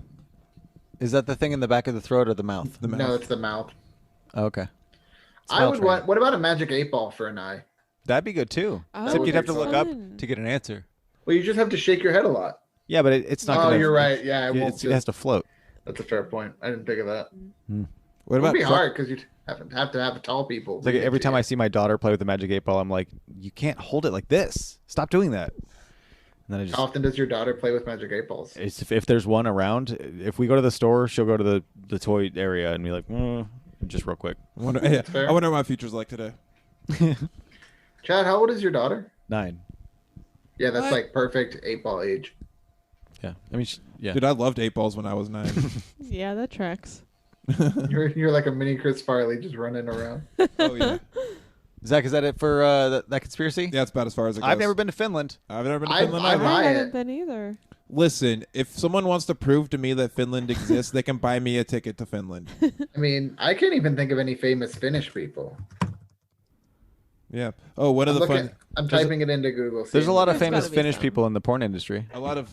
Is that the thing in the back of the throat or the mouth? The mouth. No, it's the mouth. Oh, okay. I Smell would train. want. What about a magic 8-ball for an eye? That'd be good too. Oh, Except would you'd have be to look up fun. to get an answer. Well, you just have to shake your head a lot. Yeah, but it's not. Oh, gonna, you're right. Yeah, it won't. it has to float. That's a fair point. I didn't think of that. What It would about be truck- hard because you'd have to have tall people. It's like every time I see my daughter play with the Magic 8 Ball, I'm like, you can't hold it like this. Stop doing that. And then I just. How often does your daughter play with magic 8-balls? It's, if there's one around, if we go to the store, she'll go to the toy area and be like, just real quick. I wonder, yeah, fair. I wonder what my future's like today. Chad, how old is your daughter? 9. Yeah, that's What? like perfect 8-ball age. Yeah. I mean, yeah. Dude, I loved 8-balls when I was 9. Yeah, that tracks. You're like a mini Chris Farley just running around. Oh yeah, Zach, is that it for that conspiracy? yeah. That's about as far as it goes. I've never been to Finland. I've never been to I- Finland I either. buy I haven't it. been either. Listen, if someone wants to prove to me that Finland exists, they can buy me a ticket to Finland. I mean, I can't even think of any famous Finnish people. Yeah. Oh, one of the fun. I'm typing it into Google. There's a lot of There's famous gotta be Finnish some. people in the porn industry. A lot of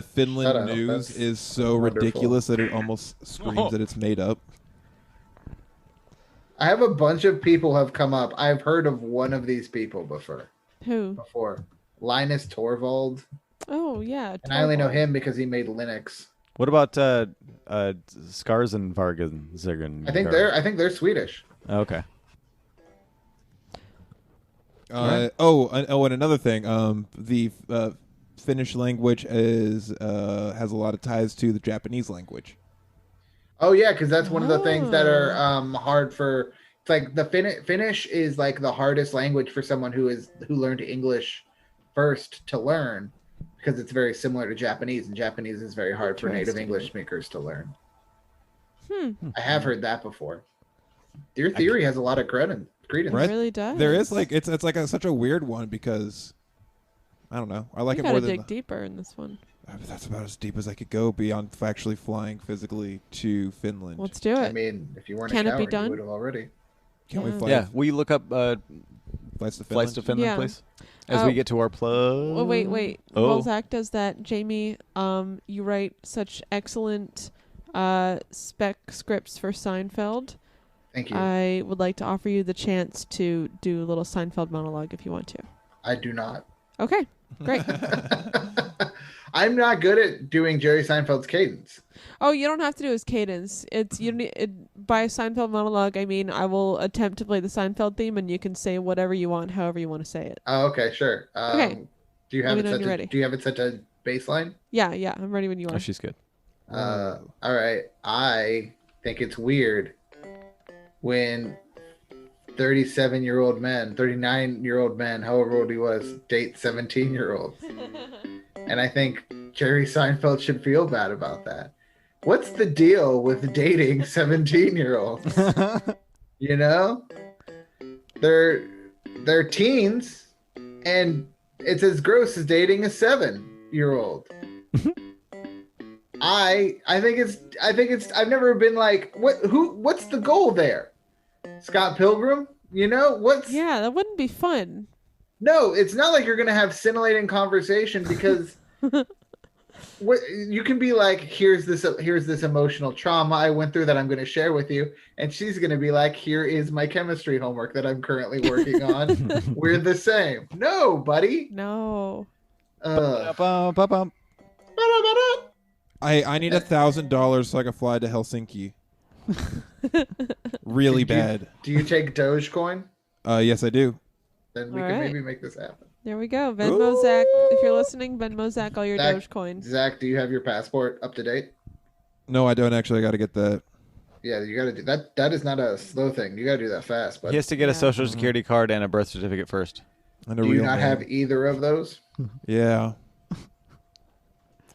Finland Shut up, news that's is so wonderful. ridiculous that it almost screams that it's made up. I have a bunch of people have come up. I've heard of one of these people before. Who? Linus Torvald, Oh yeah. and I only know Torvald. him because he made Linux. What about Skars and Vargen? I think they're Swedish. Okay. And another thing. The Finnish language has a lot of ties to the Japanese language. Oh yeah, because that's one of the things that are hard for. It's like the Finnish is like the hardest language for someone who learned English first to learn, because it's very similar to Japanese, and Japanese is very hard for native Interesting. English speakers to learn. Hmm. I have heard that before. Your theory has a lot of credence. It Right? really does. There is like it's like such a weird one because I don't know. I like You it more gotta than dig deeper in this one. that's about as deep as I could go beyond actually flying physically to Finland. Let's do I it. mean, if you weren't Can a it be coward, done? you would have already. Can we Yeah. fly? Yeah. Will you look up Flights to Finland. flights to Finland, Yeah. please? As we Oh. get to our plug. Oh wait. Oh. While Zach does that, Jamie, you write such excellent spec scripts for Seinfeld. Thank you. I would like to offer you the chance to do a little Seinfeld monologue if you want to. I do not. Okay, great. I'm not good at doing Jerry Seinfeld's cadence. Oh, you don't have to do his cadence. It's you need by Seinfeld monologue. I mean, I will attempt to play the Seinfeld theme, and you can say whatever you want, however you want to say it. Oh, okay, sure. Okay. Do you have Let me it know when set you're ready. to? Do you have it set to baseline? Yeah, I'm ready when you Oh, are. she's good. All right. I think it's weird when 37-year-old men, 39-year-old men, however old he was, date 17-year-olds. And I think Jerry Seinfeld should feel bad about that. What's the deal with dating 17-year-olds? You know? They're teens, and it's as gross as dating a 7-year-old. I think it's I've never been like what's the goal there? Scott Pilgrim? You know, Yeah, that wouldn't be fun. No, it's not like you're gonna have scintillating conversation because what you can be like, here's this emotional trauma I went through that I'm gonna share with you, and she's gonna be like, here is my chemistry homework that I'm currently working on. We're the same. No, buddy. No. Ba-bum. I need $1,000 so I can fly to Helsinki. Really bad. Do you take Dogecoin? Yes, I do. Then we All can right. maybe make this happen. There we go. Venmo Zach. If you're listening, Venmo Zach all your Zach- Dogecoin. Zach, do you have your passport up to date? No, I don't actually. I got to get that. Yeah, you got to do that. That is not a slow thing. You got to do that fast. But He has to get a Yeah. social security card and a birth certificate first. And a do you real not name. have either of those? Yeah.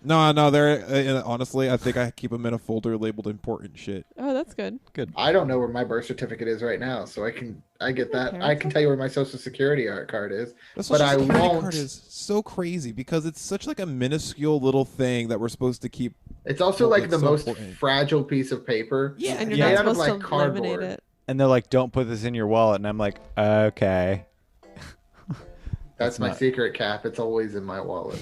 No, they're honestly, I think I keep them in a folder labeled important shit. Oh, that's good. I don't know where my birth certificate is right now, so I get that. I can tell you where my social security card is, The but social I security won't. card is so crazy because it's such like a minuscule little thing that we're supposed to keep. It's also Well, like it's the so most important. fragile piece of paper. Yeah, And you're Yeah. not Made out of, supposed like, to laminate cardboard. it. And they're like, "Don't put this in your wallet," and I'm like, "Okay." That's my not- secret, Cap. It's always in my wallet.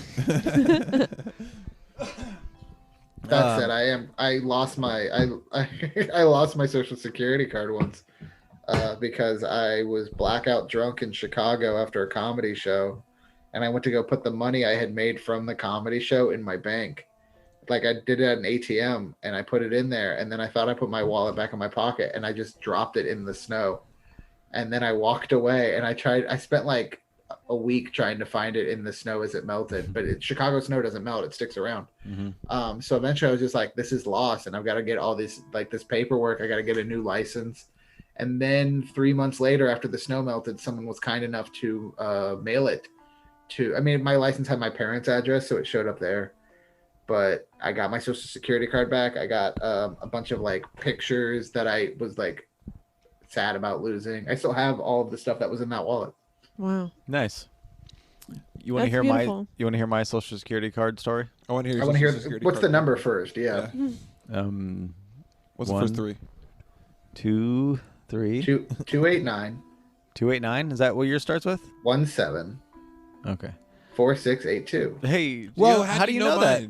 That said, I lost my I lost my social security card once because I was blackout drunk in Chicago after a comedy show, and I went to go put the money I had made from the comedy show in my bank. Like I did it at an ATM, and I put it in there, and then I thought I put my wallet back in my pocket, and I just dropped it in the snow, and then I walked away, and I spent like a week trying to find it in the snow as it melted, but Chicago snow doesn't melt; it sticks around. So eventually I was just like, this is lost, and I've got to get all this paperwork. I got to get a new license. And then 3 months later, after the snow melted, someone was kind enough to mail it to, I mean, my license had my parents' address, so it showed up there. But I got my social security card back. I got a bunch of like pictures that I was like sad about losing. I still have all of the stuff that was in that wallet. Wow. Nice. You want to That's hear beautiful. my social security card story? I want to hear. I want to hear what's the number first. Yeah. What's the first three? 2, 3. 289 289. Is that what yours starts with? 17 Okay. 4682. Hey, Well, how do you know that?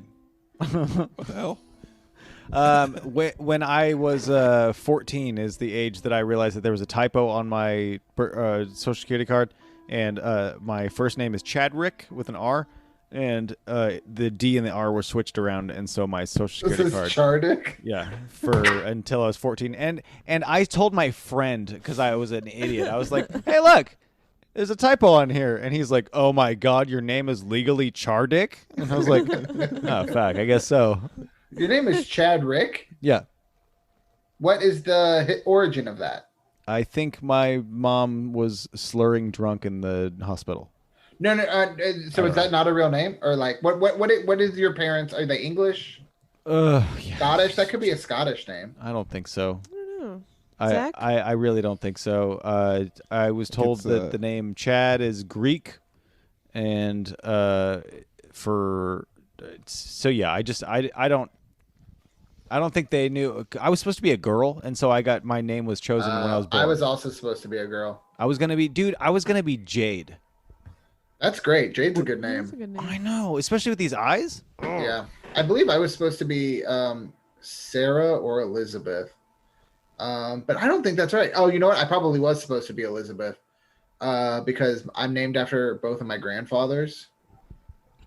What the hell? When I was 14 is the age that I realized that there was a typo on my social security card, and my first name is Chadrick with an R, and the D and the R were switched around, and so my social This security is card. Chardick. Yeah, for until I was 14, and I told my friend because I was an idiot. I was like, "Hey, look, there's a typo on here," and he's like, "Oh my God, your name is legally Chardick," and I was like, "Oh fuck, I guess so." Your name is Chadrick. Yeah. What is the origin of that? I think my mom was slurring drunk in the hospital. No. So is that not a real name, or like what is your parents? Are they English, Yeah. Scottish? That could be a Scottish name. I don't think so. I don't know. I, Zach? I really don't think so. I was told it's, that the name Chad is Greek, and I don't think they knew. I was supposed to be a girl, and so my name was chosen when I was born. I was also supposed to be a girl. I was gonna be Jade. That's great. Jade's a good That's a name. good name. I know, especially with these eyes. Yeah, I believe I was supposed to be Sarah or Elizabeth, but I don't think that's right. Oh, you know what? I probably was supposed to be Elizabeth because I'm named after both of my grandfathers.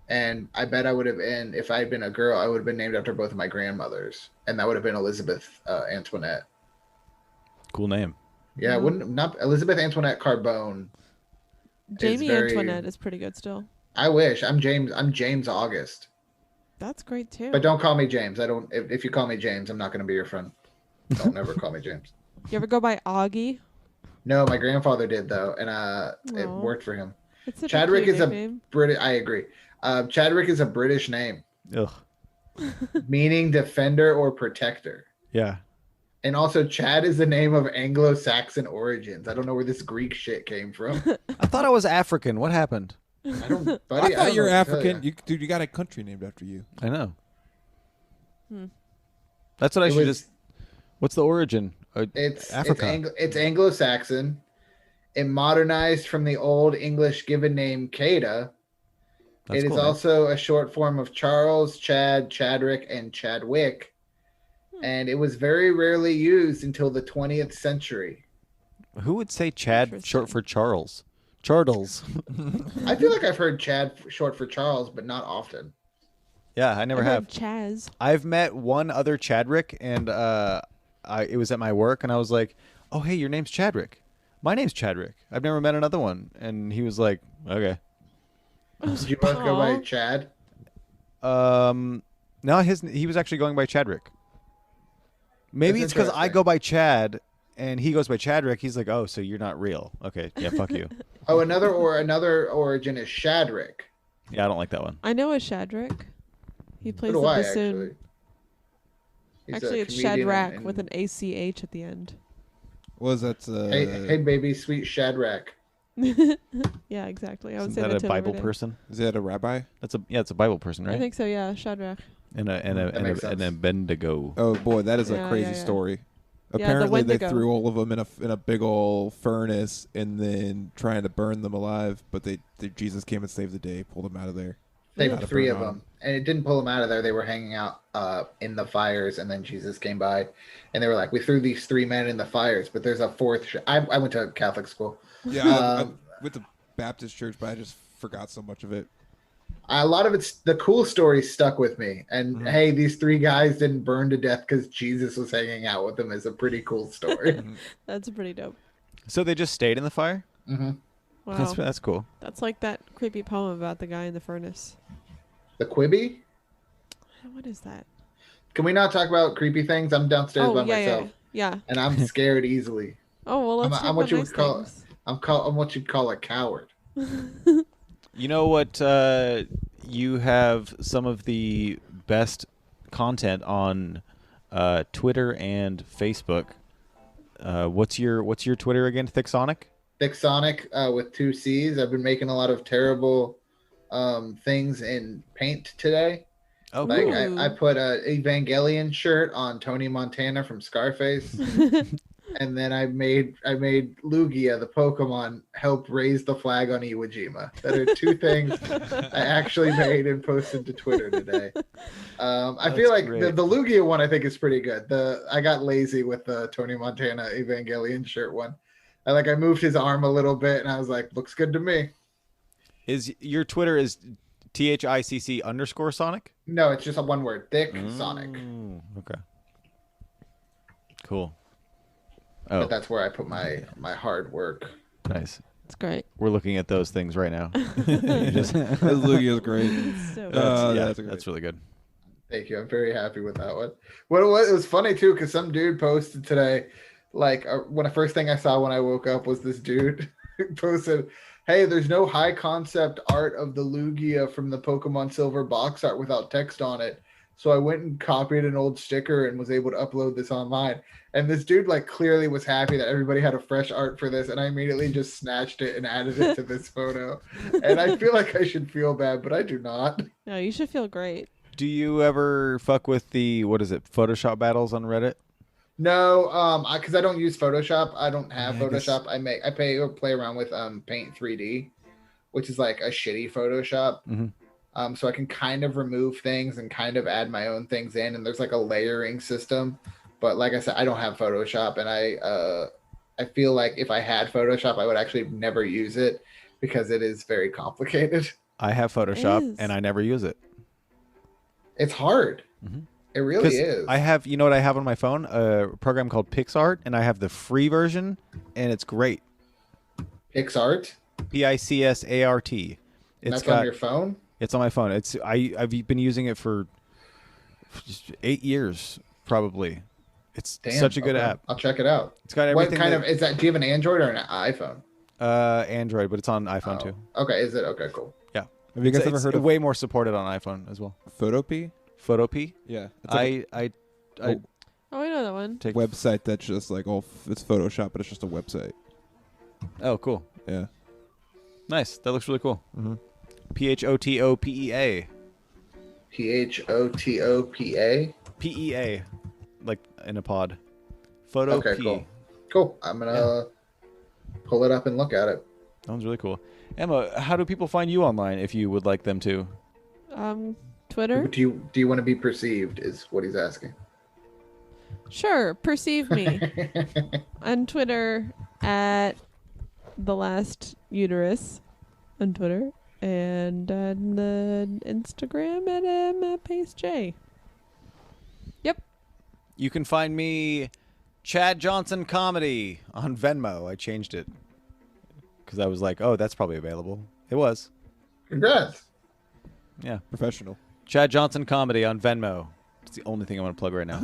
And I bet I would have been, if I had been a girl, I would have been named after both of my grandmothers, and that would have been Elizabeth Antoinette. Cool name. Yeah, wouldn't not Elizabeth Antoinette Carbone. Jamie very- Antoinette is pretty good still. I wish. I'm James August, That's great too. but don't call me James. I don't. If you call me James, I'm not going to be your friend. Don't never call me James. You ever go by Augie? No, my grandfather did though, and it Aw. worked for him. It's such Chadrick a cute is a nickname. British. I agree. Chadrick is a British name, Ugh. meaning defender or protector. Yeah. And also, Chad is the name of Anglo-Saxon origins. I don't know where this Greek shit came from. I thought I was African. What happened? I don't, I buddy. thought don't you're know what to tell African. ya. Dude, you got a country named after you. I know. Hmm. That's what I It should was- just. What's the origin? It's Africa. It's Anglo-Saxon. It modernized from the Old English given name Cada. That's It is cool, man. also a short form of Charles, Chad, Chadrick, and Chadwick. And it was very rarely used until the 20th century. Who would say Chad Interesting. short for Charles? Charles. I feel like I've heard Chad short for Charles, but not often. Yeah, I never I have. heard Chaz. I've met one other Chadrick, and it was at my work, and I was like, "Oh, hey, your name's Chadrick. My name's Chadrick. I've never met another one." And he was like, "Okay." Did you both go by Aw. Chad? No, he was actually going by Chadrick. Maybe That's it's because I interesting. go by Chad, and he goes by Chadrick. He's like, "Oh, so you're not real? Okay, yeah, fuck you." Oh, another origin is Shadrick. Yeah, I don't like that one. I know a Shadrick. He So plays do the I, bassoon. actually. He's a Actually, it's comedian Shadrach and- with an ACH at the end. Was that? Hey, baby, sweet Shadrach. Yeah, exactly. I would Isn't say that that a to him every Bible day. person? Is that a rabbi? It's a Bible person, right? I think so. Yeah, Shadrach. And That makes an sense. Abednego. Oh boy, that is a Yeah, crazy yeah, yeah. story. the Apparently, they Wendigo. threw all of them in a big old furnace, and then trying to burn them alive. But Jesus came and saved the day, pulled them out of there. They Had had to 3 burn of on them, and it didn't pull them out of there. They were hanging out in the fires, and then Jesus came by, and they were like, "We threw these 3 men in the fires, but there's a 4th." I went to Catholic school. Yeah, I went to Baptist church, but I just forgot so much of it. A lot of it's the cool stories stuck with me, and Mhm. hey, these 3 guys didn't burn to death because Jesus was hanging out with them is a pretty cool story. Mhm. That's pretty dope. So they just stayed in the fire? hmm Wow. That's cool. That's like that creepy poem about the guy in the furnace. The Quibi. What is that? Can we not talk about creepy things? I'm downstairs by yeah, myself, yeah. and I'm scared easily. Oh well, let's I'm talk what about you nice would call- things. I'm what you'd call a coward. You know what? You have some of the best content on Twitter and Facebook. What's your Twitter again? Thicksonic? Thick Sonic with 2 C's. I've been making a lot of terrible things in paint today. Oh, Like cool. I put a Evangelion shirt on Tony Montana from Scarface, and then I made Lugia the Pokemon help raise the flag on Iwo Jima. That are 2 things I actually made and posted to Twitter today. I feel like the Lugia one I think is pretty good. I got lazy with the Tony Montana Evangelion shirt one. I moved his arm a little bit, and I was like, looks good to me. Is your Twitter is THICC_Sonic? No, it's just a 1 word. Thick Sonic. Okay. Cool. But Oh, that's where I put my hard work. nice. It's great. We're looking at those things right now. This Lugia is great. It's so That's, great. that's really good. Thank you. I'm very happy with that one. It was funny too, because some dude posted today, when the first thing I saw when I woke up was this dude posted, "Hey, there's no high concept art of the Lugia from the Pokemon Silver box art without text on it. So I went and copied an old sticker and was able to upload this online." And this dude clearly was happy that everybody had a fresh art for this, and I immediately just snatched it and added it to this photo. And I feel like I should feel bad, but I do not. No, you should feel great. Do you ever fuck with the Photoshop battles on Reddit? No, because I don't use Photoshop. I don't have Yeah, I guess- Photoshop. I play around with Paint 3D, which is like a shitty Photoshop. Mhm. So I can kind of remove things and kind of add my own things in, and there's like a layering system. But like I said, I don't have Photoshop, and I feel like if I had Photoshop, I would actually never use it because it is very complicated. I have Photoshop is. and I never use it. It's hard. Mhm. It really 'Cause is. I have, you know what I have on my phone? A program called PixArt, and I have the free version, and it's great. PixArt. PICSART. And that's on your phone. It's on my phone. I've been using it for 8 years probably. It's Damn, such a good okay. app. I'll check it out. It's got What everything. kind of is that? Do you have an Android or an iPhone? Android, but it's on iPhone too. Okay, is it? Okay, cool. Yeah. Have you guys ever It's heard of way more supported on iPhone as well. Photopea? Photopea. Yeah, it's like I Oh. Oh, I know that one. take. a website that's just like it's Photoshop, but it's just a website. Oh, cool. Yeah. Nice. That looks really cool. Mm-hmm. PHOTOPEA. PHOTOPA. PEA, like in a pod. Photo Okay, P. cool. Cool. I'm gonna pull it up and look at it. That one's really cool. Emma, how do people find you online if you would like them to? Twitter. Do you want to be perceived? Is what he's asking. Sure, perceive me on Twitter at the last uterus on Twitter, and on the Instagram at PaceJ. Yep. You can find me Chad Johnson Comedy on Venmo. I changed it because I was like, oh, that's probably available. It was. Congrats. Yeah. Professional. Chad Johnson Comedy on Venmo. It's the only thing I want to plug right now.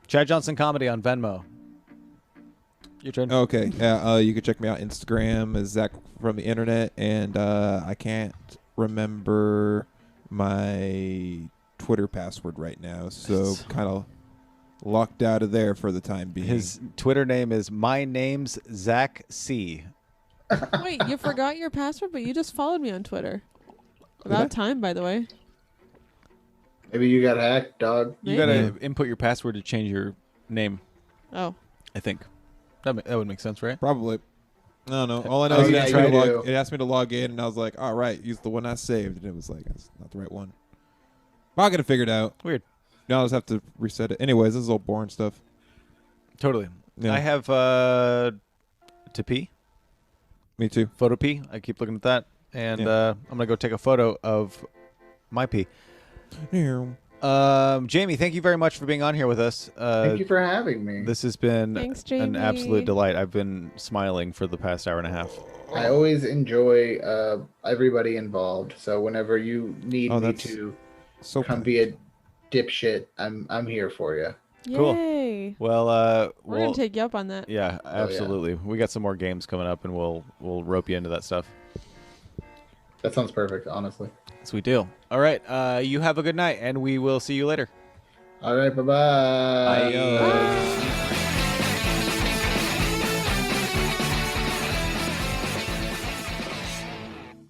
Chad Johnson Comedy on Venmo. Your turn. Okay. Yeah. You can check me out Instagram as Zach from the internet, and I can't remember my Twitter password right now, so Nice. kind of locked out of there for the time being. His Twitter name is my name's Zach C. Wait, you forgot your password, but you just followed me on Twitter. About time, by the way. Maybe you got hacked, dog. You Maybe. gotta input your password to change your name. Oh. I think that would make sense, right? Probably. I don't know. All I know Oh, is yeah, it, you do. it asked me to log in, and I was like, all right, use the one I saved. And it was like, that's not the right one. I'll get it figured out. Weird. Now I'll just have to reset it. Anyways, this is all boring stuff. Totally. Yeah. I have to pee. Me too. Photo pee. I keep looking at that, and Yeah. I'm gonna go take a photo of my pee. Jamie, thank you very much for being on here with us. Thank you for having me. This has been Thanks, an Jamie. absolute delight. I've been smiling for the past hour and a half. I always enjoy everybody involved. So whenever you need Oh, me that's to So come be a dipshit, I'm here for you. Cool. Yay. Well, We're going to take you up on that. yeah, absolutely. We got some more games coming up, and we'll rope you into that stuff. That sounds perfect, honestly. Sweet deal. All right, you have a good night, and we will see you later. All right, bye-bye. Bye. Bye.